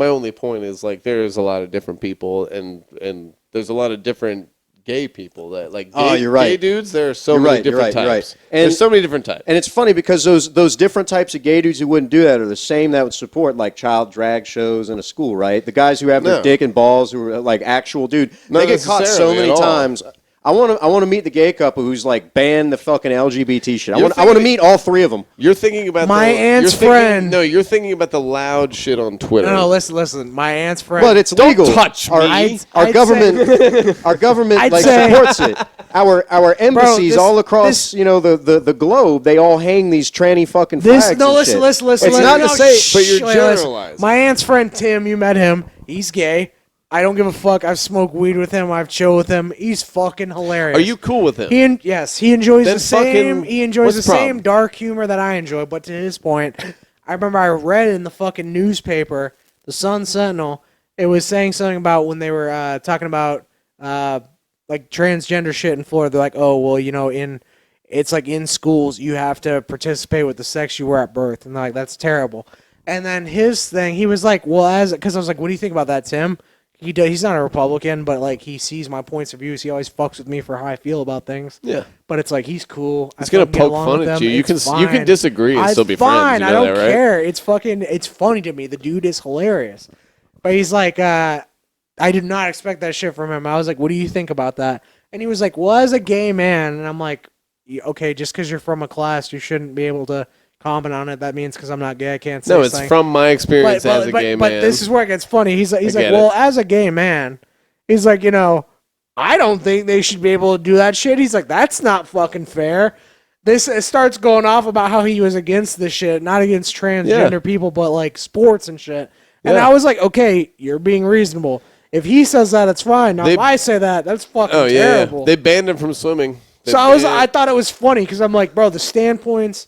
only point is like there's a lot of different people and there's a lot of different gay people that like you're right. Gay dudes, there are so many different types. Right. And there's so many different types. And it's funny because those different types of gay dudes who wouldn't do that are the same that would support like child drag shows in a school, right? The guys who have their dick and balls who are like actual dude. They get caught so many times. I want to meet the gay couple who's like banned the fucking LGBT shit. I want to meet all 3 of them. You're thinking about my aunt's friend. No, you're thinking about the loud shit on Twitter. No, listen. My aunt's friend. But it's legal. Don't touch me. Our government like supports it. Our embassies all across the globe, they all hang these tranny fucking flags. Listen. It's not to say, but you're generalizing. My aunt's friend Tim, you met him. He's gay. I don't give a fuck. I've smoked weed with him. I've chilled with him. He's fucking hilarious. Are you cool with him? He enjoys Then the same. fucking- He enjoys what's the the same problem? dark humor that I enjoy. But to his point, I remember I read in the fucking newspaper, the Sun Sentinel. It was saying something about when they were talking about like transgender shit in Florida. They're like, oh well, it's like in schools you have to participate with the sex you were at birth, and they're like that's terrible. And then his thing, he was like, well, because I was like, what do you think about that, Tim? He's not a Republican, but like he sees my points of views. He always fucks with me for how I feel about things. Yeah, but it's like he's cool. He's gonna poke fun at you. You can disagree and still be friends. I don't care. It's funny to me. The dude is hilarious. But he's like, I did not expect that shit from him. I was like, what do you think about that? And he was like, well, as a gay man, and I'm like, okay, just because you're from a class, you shouldn't be able to comment on it. That means because I'm not gay, I can't say No, it's from my experience as a gay man. But this is where it gets funny. He's like, well, as a gay man, he's like, I don't think they should be able to do that shit. He's like, that's not fucking fair. This starts going off about how he was against this shit, not against transgender people, but like sports and shit. And I was like, okay, you're being reasonable. If he says that, it's fine. Now, if I say that, that's fucking terrible. They banned him from swimming. I thought it was funny because I'm like, bro, the standpoints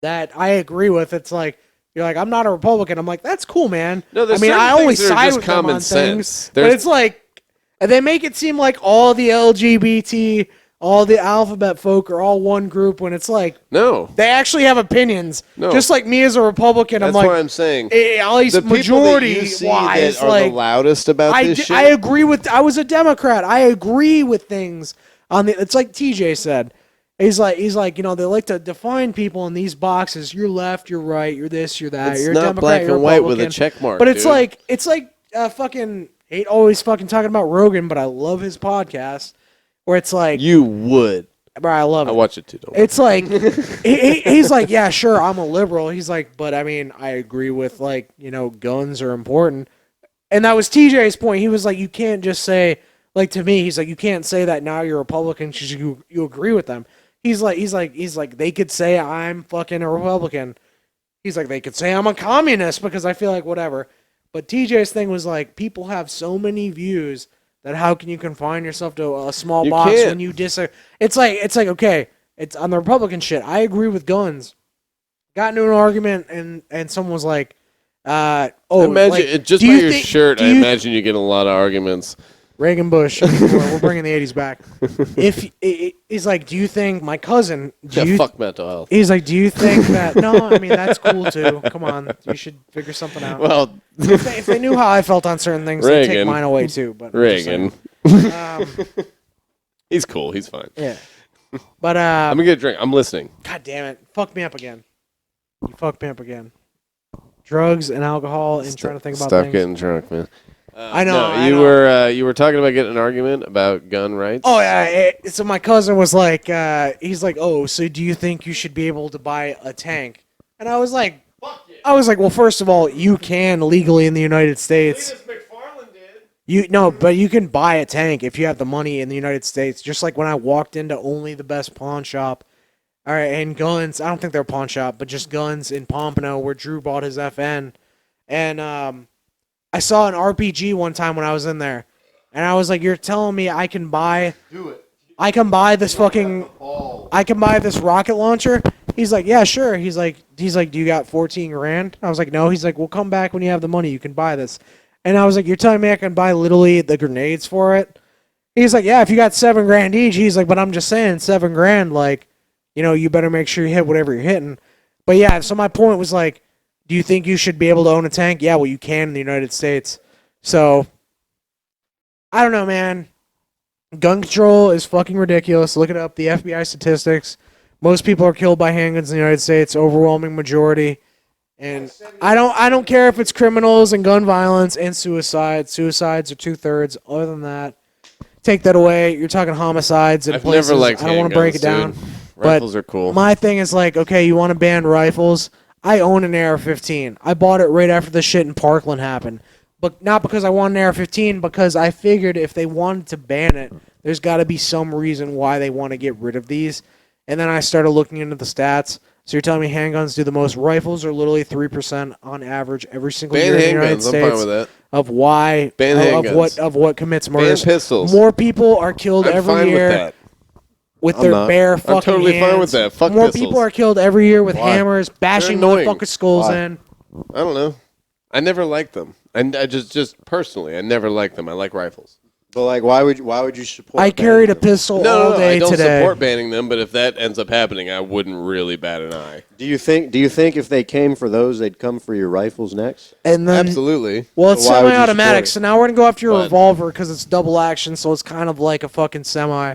that I agree with, it's like, you're like, I'm not a Republican. I'm like, that's cool, man. No, I only side with them on things. But it's like, and they make it seem like all the LGBT, all the alphabet folk are all one group when it's like, no, they actually have opinions. No. Just like me as a Republican, that's I'm like, what I'm saying. At least the majority wise, that are the loudest about this shit. I agree with. I was a Democrat. I agree with things on the. It's like TJ said. He's like, they like to define people in these boxes. You're left, you're right, you're this, you're that. It's you're not a Democrat, black you're and white Republican. with a check mark. But it's like fucking hate always fucking talking about Rogan, but I love his podcast. Where it's like you would, bro, I love it. I watch it too. Don't it's like he's like, yeah, sure, I'm a liberal. He's like, but I mean, I agree with like guns are important, and that was TJ's point. He was like, you can't just say like to me. He's like, you can't say that now you're a Republican because you agree with them. He's like, they could say I'm fucking a Republican. He's like, they could say I'm a communist because I feel like whatever. But TJ's thing was like, people have so many views that how can you confine yourself to a small box when you disagree? It's like, okay, it's on the Republican shit. I agree with guns. Got into an argument and someone was like, imagine just by your shirt. I imagine you get a lot of arguments. Reagan Bush. We're bringing the 80s back. He's like, do you think my cousin? Fuck mental health. He's like, do you think that? No, I mean that's cool too. Come on, you should figure something out. Well, if they knew how I felt on certain things, they'd take mine away too. But Reagan, he's cool. He's fine. Yeah, but I'm gonna get a drink. I'm listening. God damn it! Fuck me up again. You fucked me up again. Drugs and alcohol and trying to think about Stop things. getting drunk, man. I know. No, I you know. you were talking about getting an argument about gun rights. Oh yeah. So my cousin was like, he's like, oh, so do you think you should be able to buy a tank? And I was like, well, first of all, you can legally in the United States. But you can buy a tank if you have the money in the United States. Just like when I walked into only the best pawn shop, all right, and guns. I don't think they're a pawn shop, but just guns in Pompano where Drew bought his FN, and I saw an RPG one time when I was in there, and I was like, "You're telling me I can buy this fucking, I can buy this rocket launcher?" He's like, "Yeah, sure." He's like, "Do you got 14 grand?" I was like, "No." He's like, "Well, come back when you have the money. You can buy this." And I was like, "You're telling me I can buy literally the grenades for it?" He's like, "Yeah, if you got 7 grand each." He's like, "But I'm just saying, 7 grand, like, you better make sure you hit whatever you're hitting." But yeah, so my point was like, do you think you should be able to own a tank? Yeah, well, you can in the United States. So, I don't know, man. Gun control is fucking ridiculous. Look it up. The FBI statistics. Most people are killed by handguns in the United States. Overwhelming majority. And I don't care if it's criminals and gun violence and suicide. Suicides are 2/3. Other than that, take that away. You're talking homicides and I've places. never liked I don't want to break it down. dude. Rifles are cool. My thing is like, okay, you want to ban rifles? I own an AR-15. I bought it right after the shit in Parkland happened. But not because I want an AR-15, because I figured if they wanted to ban it, there's got to be some reason why they want to get rid of these. And then I started looking into the stats. So you're telling me handguns do the most? Rifles are literally 3% on average every single year in the United States. I'm fine with that. Of why ban handguns. Of what commits murders. Ban pistols. More people are killed I'm every fine year with that. with their bare fucking hands. I'm totally fine with that. Fuck More pistols. people are killed every year with Why? hammers, bashing They're annoying. motherfuckers' skulls Why? in. I don't know. I never liked them. And I just personally, I never liked them. I like rifles. But like, why would you support? I carried a banning them? pistol all No, day I don't today. support banning them. But if that ends up happening, I wouldn't really bat an eye. Do you think if they came for those, they'd come for your rifles next? And then, Absolutely. well, it's So why would you semi-automatic, support so it? now we're gonna go after your But- revolver because it's double action, so it's kind of like a fucking semi.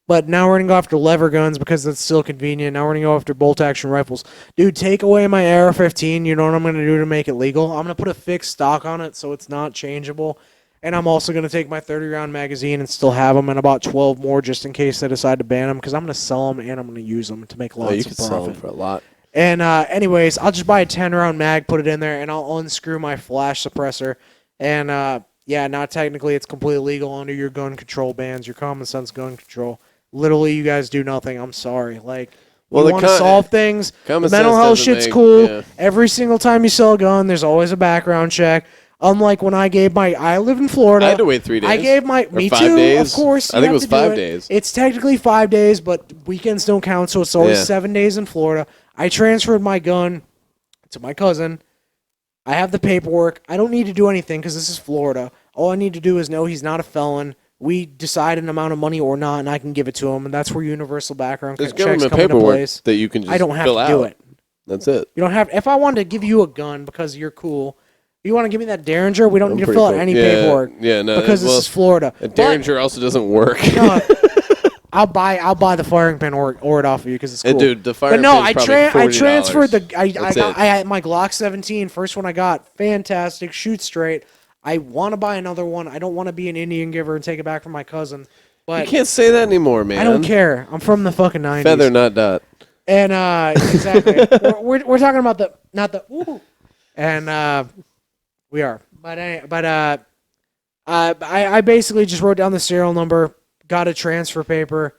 But now we're gonna go after lever guns because it's still convenient. Now we're gonna go after bolt action rifles. Dude, take away my AR-15. You know what I'm gonna do to make it legal? I'm gonna put a fixed stock on it so it's not changeable. And I'm also going to take my 30-round magazine and still have them and about 12 more just in case they decide to ban them because I'm going to sell them and I'm going to use them to make lots you of could profit. sell them for a lot. And anyways, I'll just buy a 10-round mag, put it in there, and I'll unscrew my flash suppressor. And yeah, now technically it's completely legal under your gun control bans, your common sense gun control. Literally, you guys do nothing. I'm sorry. Like, Well, you the want to solve things. common Mental sense health doesn't shit's make- cool. yeah. Every single time you sell a gun, there's always a background check. Unlike when I live in Florida. I had to wait 3 days. I gave Or me 5 too, days. of course. I you think it have was to do 5 it. days. It's technically 5 days, but weekends don't count, so it's always Yeah. 7 days in Florida. I transferred my gun to my cousin. I have the paperwork. I don't need to do anything because this is Florida. All I need to do is know he's not a felon. We decide an amount of money or not, and I can give it to him, and that's where universal background There's checks government come into paperwork place. that you can just I don't have fill to out. do it. That's it. You don't have. If I wanted to give you a gun because you're cool, you want to give me that Derringer? We don't need to pretty fill out cool. any Yeah, paperwork. yeah, no, because well, this is Florida. A Derringer also doesn't work. But, no, I'll buy the firing pin or it off of you because it's cool. And dude, the firing But no, pin's I probably $40. transferred I That's got it. I had my Glock 17, first one I got, fantastic, shoots straight. I want to buy another one. I don't want to be an Indian giver and take it back from my cousin. But You can't say that anymore, man. I don't care. I'm from the fucking 90s. Feather, not dot. And exactly, we're talking about not the ooh, and we are, but I basically just wrote down the serial number, got a transfer paper,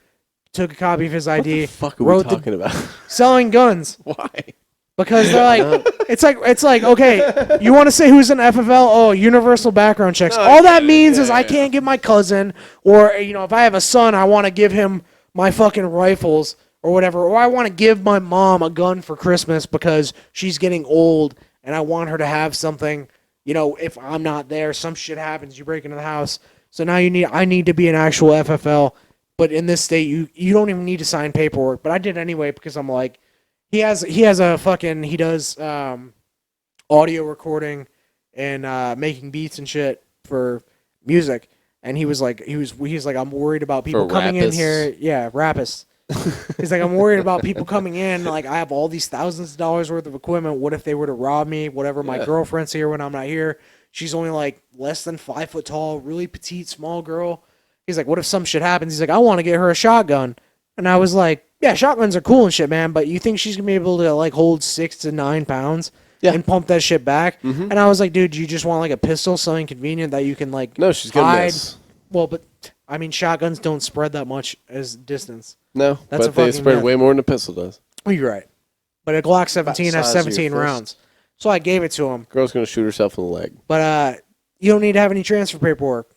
took a copy of his ID. What the fuck are wrote we talking about? selling guns Why? because they're like it's like okay, you want to say who's an FFL? Oh, universal background checks. No, All that yeah, means yeah, is I yeah. can't give my cousin, or if I have a son, I want to give him my fucking rifles or whatever, or I want to give my mom a gun for Christmas because she's getting old and I want her to have something. If I'm not there, some shit happens, you break into the house. So now I need to be an actual FFL, but in this state you don't even need to sign paperwork. But I did anyway because I'm like, he does audio recording and making beats and shit for music. And he's like, I'm worried about people coming in rapists. here. Yeah, rapists. He's like, I'm worried about people coming in. Like, I have all these thousands of dollars worth of equipment. What if they were to rob me? Whatever. My Yeah. girlfriend's here when I'm not here. She's only like less than 5 foot tall, really petite, small girl. He's like, what if some shit happens? He's like, I want to get her a shotgun. And I was like, yeah, shotguns are cool and shit, man. But you think she's gonna be able to like hold 6 to 9 pounds and pump that shit back? Mm-hmm. And I was like, dude, you just want like a pistol, something convenient that you can like No, she's gonna hide. miss. Well, but I mean, shotguns don't spread that much as distance. No, That's a but they fucking spread myth. way more than a pistol does. Well, you're right. But a Glock 17 has size of your 17 fist. rounds. So I gave it to him. Girl's gonna shoot herself in the leg. But you don't need to have any transfer paperwork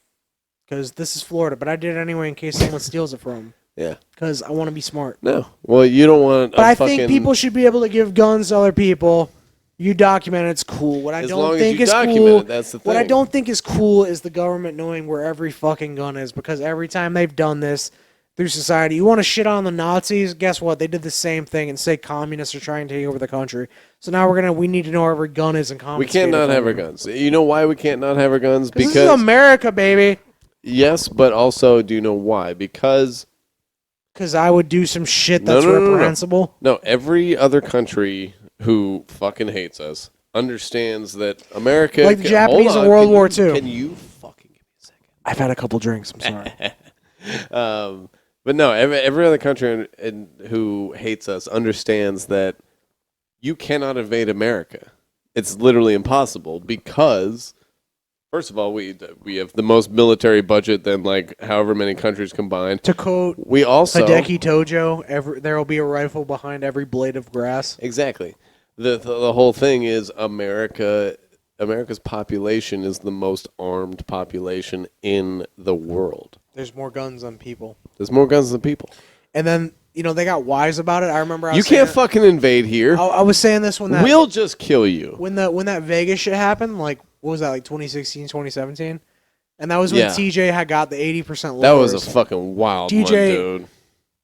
because this is Florida. But I did it anyway in case someone steals it from them. Yeah. Because I want to be smart. No. Well, you don't want. But I think people should be able to give guns to other people. You document it, it's cool. What I don't think is cool. That's the thing. What I don't think is cool is the government knowing where every fucking gun is, because every time they've done this through society, you want to shit on the Nazis? Guess what? They did the same thing and say communists are trying to take over the country. So now we need to know where every gun is and we can't not have our guns. You know why we can't not have our guns? Because this is America, baby. Yes, but also, do you know why? Because I would do some shit that's reprehensible. No, every other country who fucking hates us understands that America... Like the Japanese in World War II. Can you fucking give me a second? I've had a couple drinks. I'm sorry. But no, every other country who hates us understands that you cannot invade America. It's literally impossible because... First of all, we have the most military budget than like however many countries combined. To quote we also Hideki Tojo, there will be a rifle behind every blade of grass. Exactly. The whole thing is America's population is the most armed population in the world. There's more guns than people. There's more guns than people. And then, they got wise about it. I remember you can't fucking invade here. I was saying this when we'll just kill you. When that Vegas shit happened, like, what was that, like 2016, 2017? And that was when TJ had got the 80% lower. That was a fucking wild one, dude.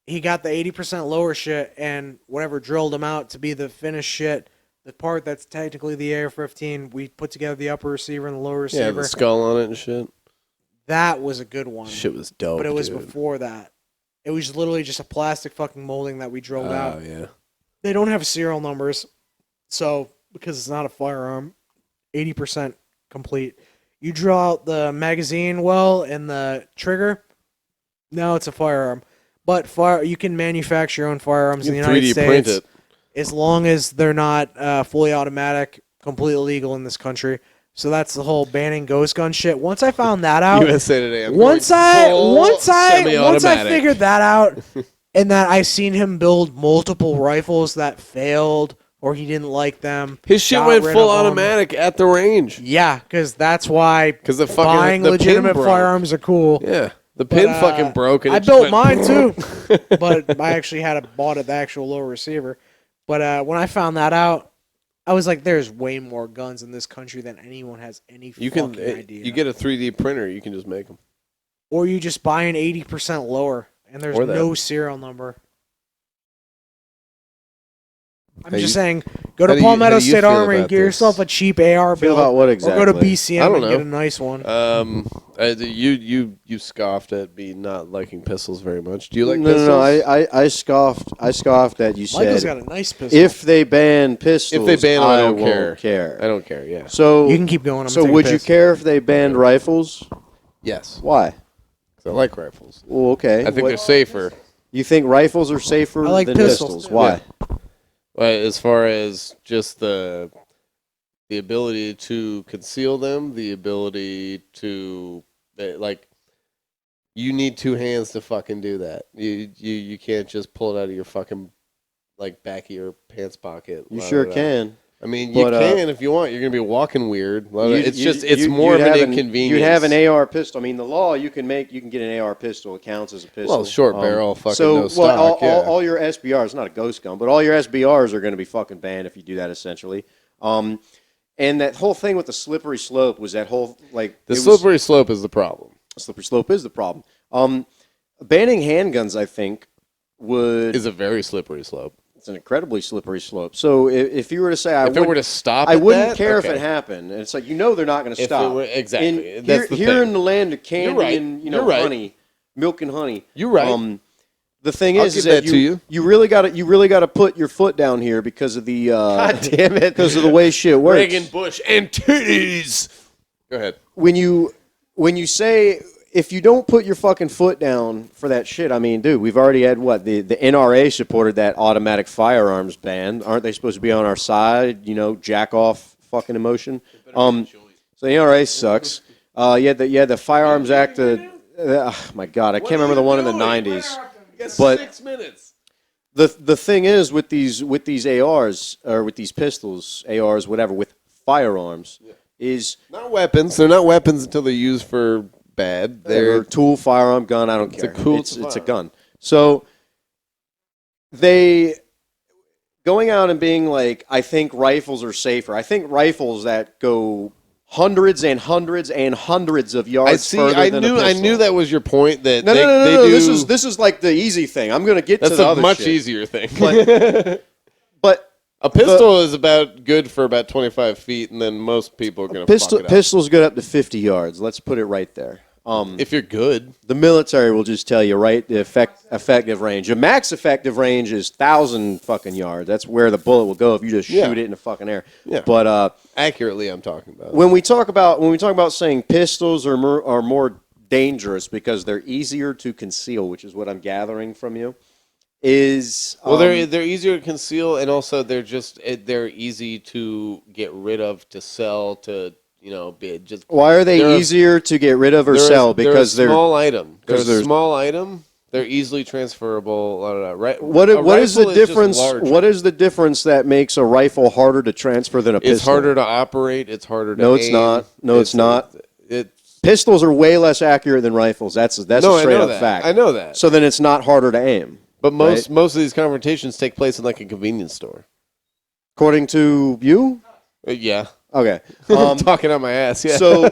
He got the 80% lower shit and whatever drilled him out to be the finished shit. The part that's technically the AR-15, we put together the upper receiver and the lower receiver. Yeah, the skull on it and shit. That was a good one. Shit was dope, but it was before that. It was literally just a plastic fucking molding that we drilled out. Oh, yeah. They don't have serial numbers, so because it's not a firearm, 80% complete. You drill out the magazine well and the trigger, now it's a firearm. But you can manufacture your own firearms in the United 3D States. print it. As long as they're not fully automatic, completely legal in this country. So that's the whole banning ghost gun shit. Once I found that out, USA Today. Once I figured that out, and that I seen him build multiple rifles that failed or he didn't like them. His shit went full automatic at the range. Yeah, because that's why buying the legitimate firearms are cool. Yeah. The pin fucking broke. And I built mine too, but I actually bought the actual lower receiver. But when I found that out, I was like, "There's way more guns in this country than anyone has any fucking idea." You get a 3D printer, you can just make them, or you just buy an 80% lower, and there's no serial number. I'm just saying, go to Palmetto State Armory, get yourself a cheap AR build. About what exactly? Or go to BCM and get a nice one. You scoffed at me not liking pistols very much. Do you like pistols? No, I scoffed that you said. Michael's got a nice pistol. If they ban pistols, I don't care. I don't care. Yeah. So you can keep going. So would you care if they banned rifles? Yes. Why? Because I like rifles. Well, okay. I think they're safer. You think rifles are safer than pistols? Why? Yeah. As far as just the ability to conceal them, the ability to you need two hands to fucking do that. You can't just pull it out of your fucking back of your pants pocket. You sure can. I mean, you can if you want. You're gonna be walking weird. It's more of an inconvenience. You'd have an AR pistol. I mean, the law you can get an AR pistol. It counts as a pistol. Well, short barrel, no stock. All your SBRs, not a ghost gun, but all your SBRs are going to be fucking banned if you do that. Essentially, and that whole thing with the slippery slope was that whole slippery slope is the problem. Slippery slope is the problem. Banning handguns, I think, is a very slippery slope. It's an incredibly slippery slope. So if you were to say if it were to stop, I wouldn't care if it happened. And it's like they're not going to stop. Exactly. Here in the land of candy and honey, milk and honey. You're right. The thing is that you really got to put your foot down here because of the God damn it, because of the way shit works. Reagan Bush and titties. Go ahead. When you say, if you don't put your fucking foot down for that shit, I mean, dude, we've already had the NRA supported that automatic firearms ban. Aren't they supposed to be on our side? Jack off fucking emotion. So the NRA sucks. You had the Firearms Act. Oh my God, I can't remember the one in the 90s. But 6 minutes. The thing is with these ARs or with these pistols, ARs, whatever, with firearms. Yeah. is Not weapons. They're not weapons until they're used for bad. they're tool, firearm, gun. I don't care. It's It's a gun. So they going out and being like, I think rifles are safer. I think rifles that go hundreds and hundreds and hundreds of yards further than a pistol. I knew that was your point. That No. This is like the easy thing. I'm going to get to the other much shit. easier thing. But a pistol is about good for about 25 feet, and then most people are going to fuck it up. Pistols good up to 50 yards. Let's put it right there. If you're good. The military will just tell you, right, the effective range. A max effective range is 1,000 fucking yards. That's where the bullet will go if you just shoot it in the fucking air. Yeah. But Accurately, I'm talking about. when we talk about saying pistols are more dangerous because they're easier to conceal, which is what I'm gathering from you, is they're easier to conceal, and also they're easy to get rid of, to sell, to be just. Why are they easier to get rid of or sell? Because they're a small item. They're a small item. They're easily transferable. Right? What is the difference? What is the difference that makes a rifle harder to transfer than a pistol? It's harder to operate. It's harder to. No, it's not. No, it's not. Pistols are way less accurate than rifles. That's a straight up fact. I know that. So then it's not harder to aim. But most of these confrontations take place in like a convenience store. According to you? Yeah. Okay. I'm talking on my ass. Yeah. So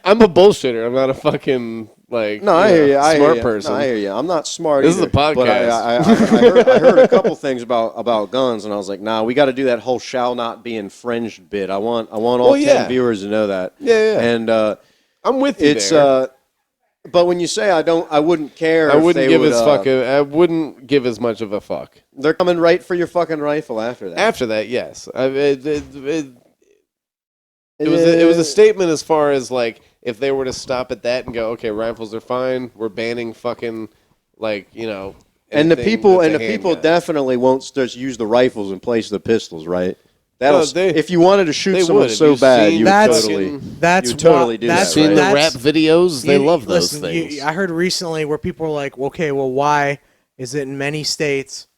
I'm a bullshitter. I'm not a fucking I hear you. smart person. No, I hear you. I'm not smart. This either, is a podcast. But I heard a couple things about guns, and I was like, nah, we got to do that whole "shall not be infringed" bit. I want all 10 viewers to know that. Yeah. And I'm with you. But when you say I wouldn't care. I wouldn't give as much of a fuck. They're coming right for your fucking rifle after that. After that, yes. It was a statement as far as like if they were to stop at that and go, okay, rifles are fine. We're banning fucking And the people definitely won't just use the rifles in place of the pistols, right? If you wanted to shoot someone so bad, you would totally do that. Seen the rap videos? They love those things. I heard recently where people were like, okay, well, why is it in many states?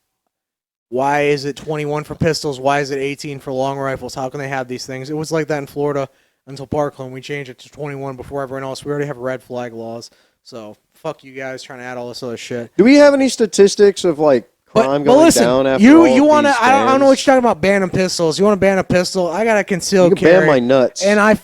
Why is it 21 for pistols? Why is it 18 for long rifles? How can they have these things? It was like that in Florida until Parkland. We changed it to 21 before everyone else. We already have red flag laws. So fuck you guys trying to add all this other shit. Do we have any statistics of like crime going down after you want to? I don't know what you're talking about banning pistols. You want to ban a pistol? I got a concealed carry. Ban my nuts. And I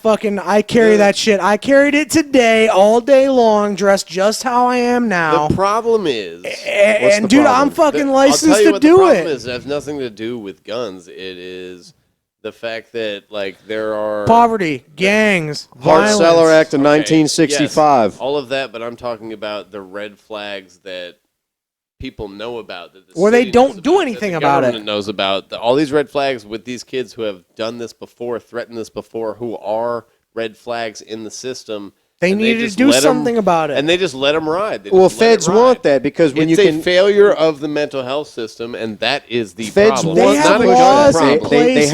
carry that shit. I carried it today all day long, dressed just how I am now. The problem is, and dude, I'm fucking licensed to do it. The problem is, it has nothing to do with guns. It is the fact that like there are poverty, gangs, Hart-Celler Act of 1965. Yes, all of that, but I'm talking about the red flags that people know about, that or they don't do anything about it. Knows about all these red flags with these kids who have done this before, threatened this before, who are red flags in the system. They needed to do something about it, and they just let them ride. Well, feds want that because when it's a failure of the mental health system, and that is the problem. They have laws in place.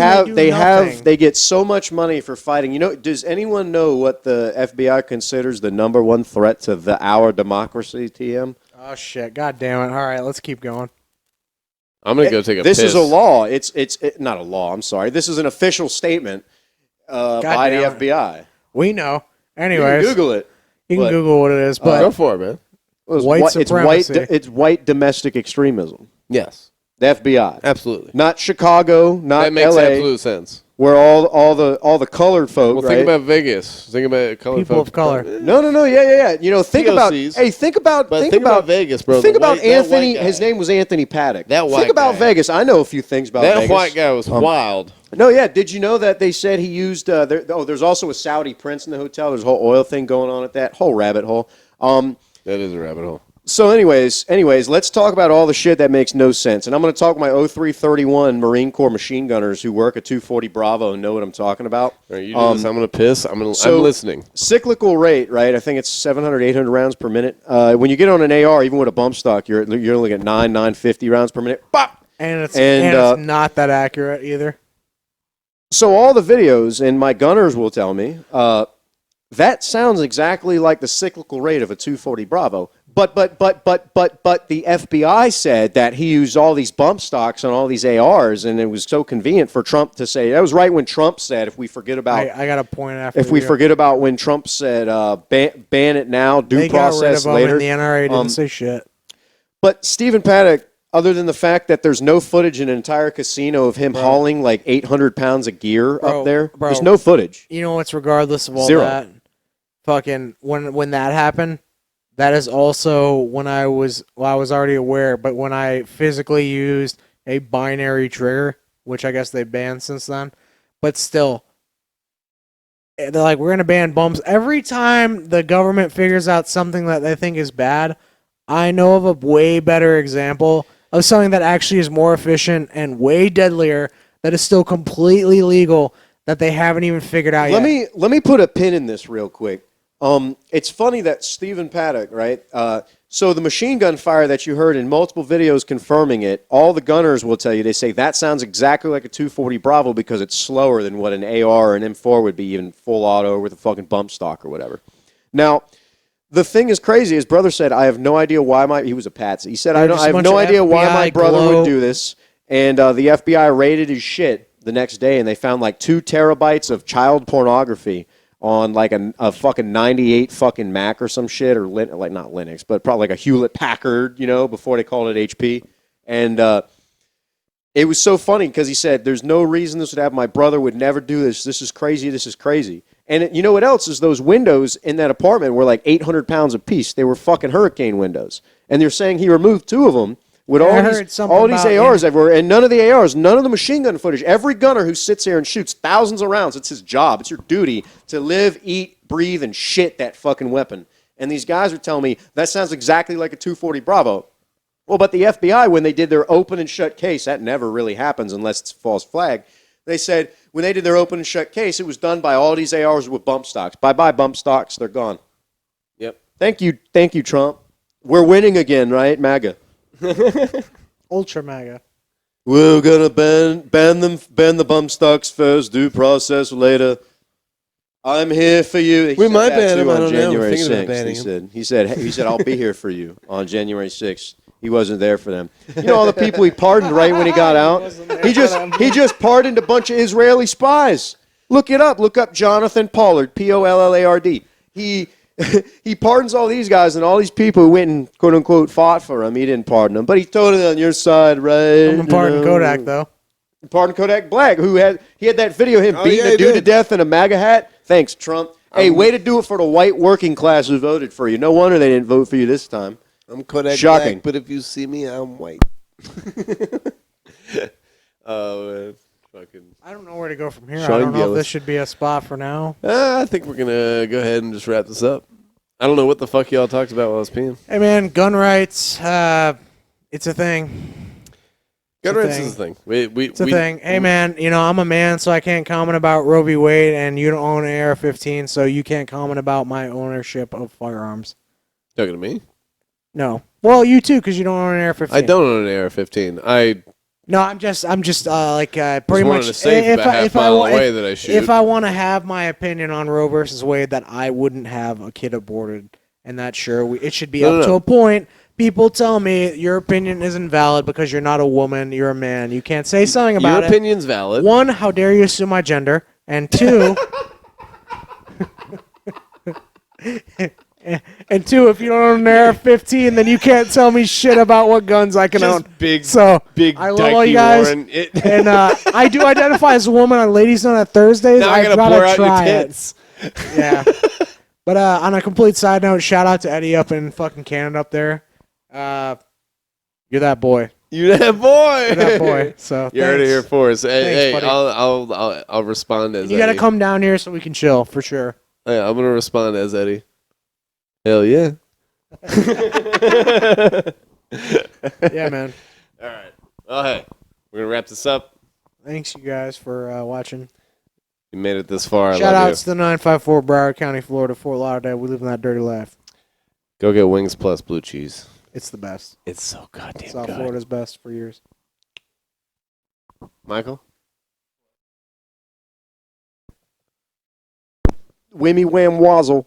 They get so much money for fighting. Does anyone know what the FBI considers the number one threat to our democracy? TM. Oh shit! God damn it! All right, let's keep going. I'm gonna go take a piss. This is a law. It's not a law. I'm sorry. This is an official statement by the FBI. We know. Anyways, you can Google it. You can Google what it is, but go for it, man. White supremacy. It's white domestic extremism. Yes, the FBI. Absolutely. Not Chicago. Not that makes LA, absolute sense. Where all the colored folk. Well, think about Vegas. Think about colored people folk. of color. No. Yeah. Think about Vegas, bro. Think about Anthony. His name was Anthony Paddock. Think about Vegas. I know a few things about Vegas. That white guy was wild. No, yeah. Did you know that they said he used? There's also a Saudi prince in the hotel. There's a whole oil thing going on at that whole rabbit hole. That is a rabbit hole. So, anyways, let's talk about all the shit that makes no sense. And I'm going to talk to my 0331 Marine Corps machine gunners who work at 240 Bravo and know what I'm talking about. All right, you do this. I'm going to piss. I'm listening. Cyclical rate, right? I think it's 700, 800 rounds per minute. When you get on an AR, even with a bump stock, you're looking at 950 rounds per minute. Bop! And it's not that accurate either. So all the videos, and my gunners will tell me, that sounds exactly like the cyclical rate of a 240 Bravo. But the FBI said that he used all these bump stocks on all these ARs, and it was so convenient for Trump to say. That was right when Trump said, if we forget about, I got a point after. if we forget about when Trump said, ban it now, due they got rid process of him later. and the NRA didn't say shit. But Stephen Paddock, other than the fact that there's no footage in an entire casino of him hauling like 800 pounds of gear up there, there's no footage. You know what's regardless of all Zero. that? Fucking when that happened, that is also when I was already aware, but when I physically used a binary trigger, which I guess they banned since then, but still, they're like, we're gonna ban bumps. Every time the government figures out something that they think is bad, I know of a way better example of something that actually is more efficient and way deadlier that is still completely legal that they haven't even figured out yet. Let me put a pin in this real quick. It's funny that Stephen Paddock, right? So the machine gun fire that you heard in multiple videos confirming it, all the gunners will tell you, they say that sounds exactly like a 240 Bravo because it's slower than what an AR or an M4 would be, even full auto with a fucking bump stock or whatever. Now, the thing is crazy. His brother said, I have no idea why he was a patsy. He said, I have no idea why my brother would do this. And the FBI raided his shit the next day, and they found like 2 terabytes of child pornography on like a fucking 98 fucking Mac or some shit, or like not Linux, but probably like a Hewlett Packard, before they called it HP. And it was so funny because he said, there's no reason this would happen. My brother would never do this. This is crazy. This is crazy. And you know what else is those windows in that apartment were like 800 pounds apiece. They were fucking hurricane windows. And they're saying he removed 2 of them with all these ARs everywhere. And none of the ARs, none of the machine gun footage. Every gunner who sits here and shoots thousands of rounds, it's his job. It's your duty to live, eat, breathe, and shit that fucking weapon. And these guys are telling me that sounds exactly like a 240 Bravo. Well, but the FBI, when they did their open and shut case, that never really happens unless it's a false flag. They said when they did their open and shut case, it was done by all these ARs with bump stocks. Bye-bye bump stocks. They're gone. Yep. Thank you, Trump. We're winning again, right, MAGA? Ultra MAGA. We're going to ban the bump stocks first, due process later. I'm here for you. We might ban him. I don't know. We're thinking about banning him. He said, I'll be here for you on January 6th. He wasn't there for them. You know all the people he pardoned right when he got out? He just pardoned a bunch of Israeli spies. Look it up. Look up Jonathan Pollard, Pollard. He pardons all these guys and all these people who went and quote unquote fought for him. He didn't pardon them, but he totally on your side, right? I'm gonna pardon Kodak though. Pardon Kodak Black, who had that video of him beating a dude to death in a MAGA hat. Thanks, Trump. Hey, way to do it for the white working class who voted for you. No wonder they didn't vote for you this time. I'm Kodak Shocking. Black, but if you see me, I'm white. Oh, man. Fucking. I don't know where to go from here. Sean I don't know Gillis. if this should be a spot for now. I think we're going to go ahead and just wrap this up. I don't know what the fuck y'all talked about while I was peeing. Hey, man, gun rights, it's a thing. Gun rights is a thing. It's a thing. Hey, man, I'm a man, so I can't comment about Roe v. Wade, and you don't own an AR-15, so you can't comment about my ownership of firearms. Talking to me? No. Well, you too, because you don't own an AR-15. I don't own an AR-15. No, I'm just pretty wanted much to say about half mile away that I shoot. If I want to have my opinion on Roe versus Wade, that I wouldn't have a kid aborted, and that it should be up to a point. People tell me your opinion isn't valid because you're not a woman, you're a man. You can't say something about it. Your opinion's valid. 1, how dare you assume my gender? And 2, and 2, if you don't own an AR-15, then you can't tell me shit about what guns I can own. Big I love all you guys. And I do identify as a woman on Ladies' Night on Thursdays. Now I gotta pour out your tits. Yeah. But on a complete side note, shout out to Eddie up in fucking Canada up there. You're that boy. You're that boy. You're that boy. So you heard it here for us. Hey, buddy. I'll respond as you Eddie. gotta come down here so we can chill for sure. Yeah, I'm gonna respond as Eddie. Hell yeah. Yeah, man. All right. Well, hey, we're gonna wrap this up. Thanks you guys for watching. You made it this far. Shout outs to the 954 Broward County, Florida, Fort Lauderdale. We live in that dirty life. Go get Wings Plus blue cheese. It's the best. It's so goddamn South good. Florida's best for years. Michael? Wimmy Wham Wazzle.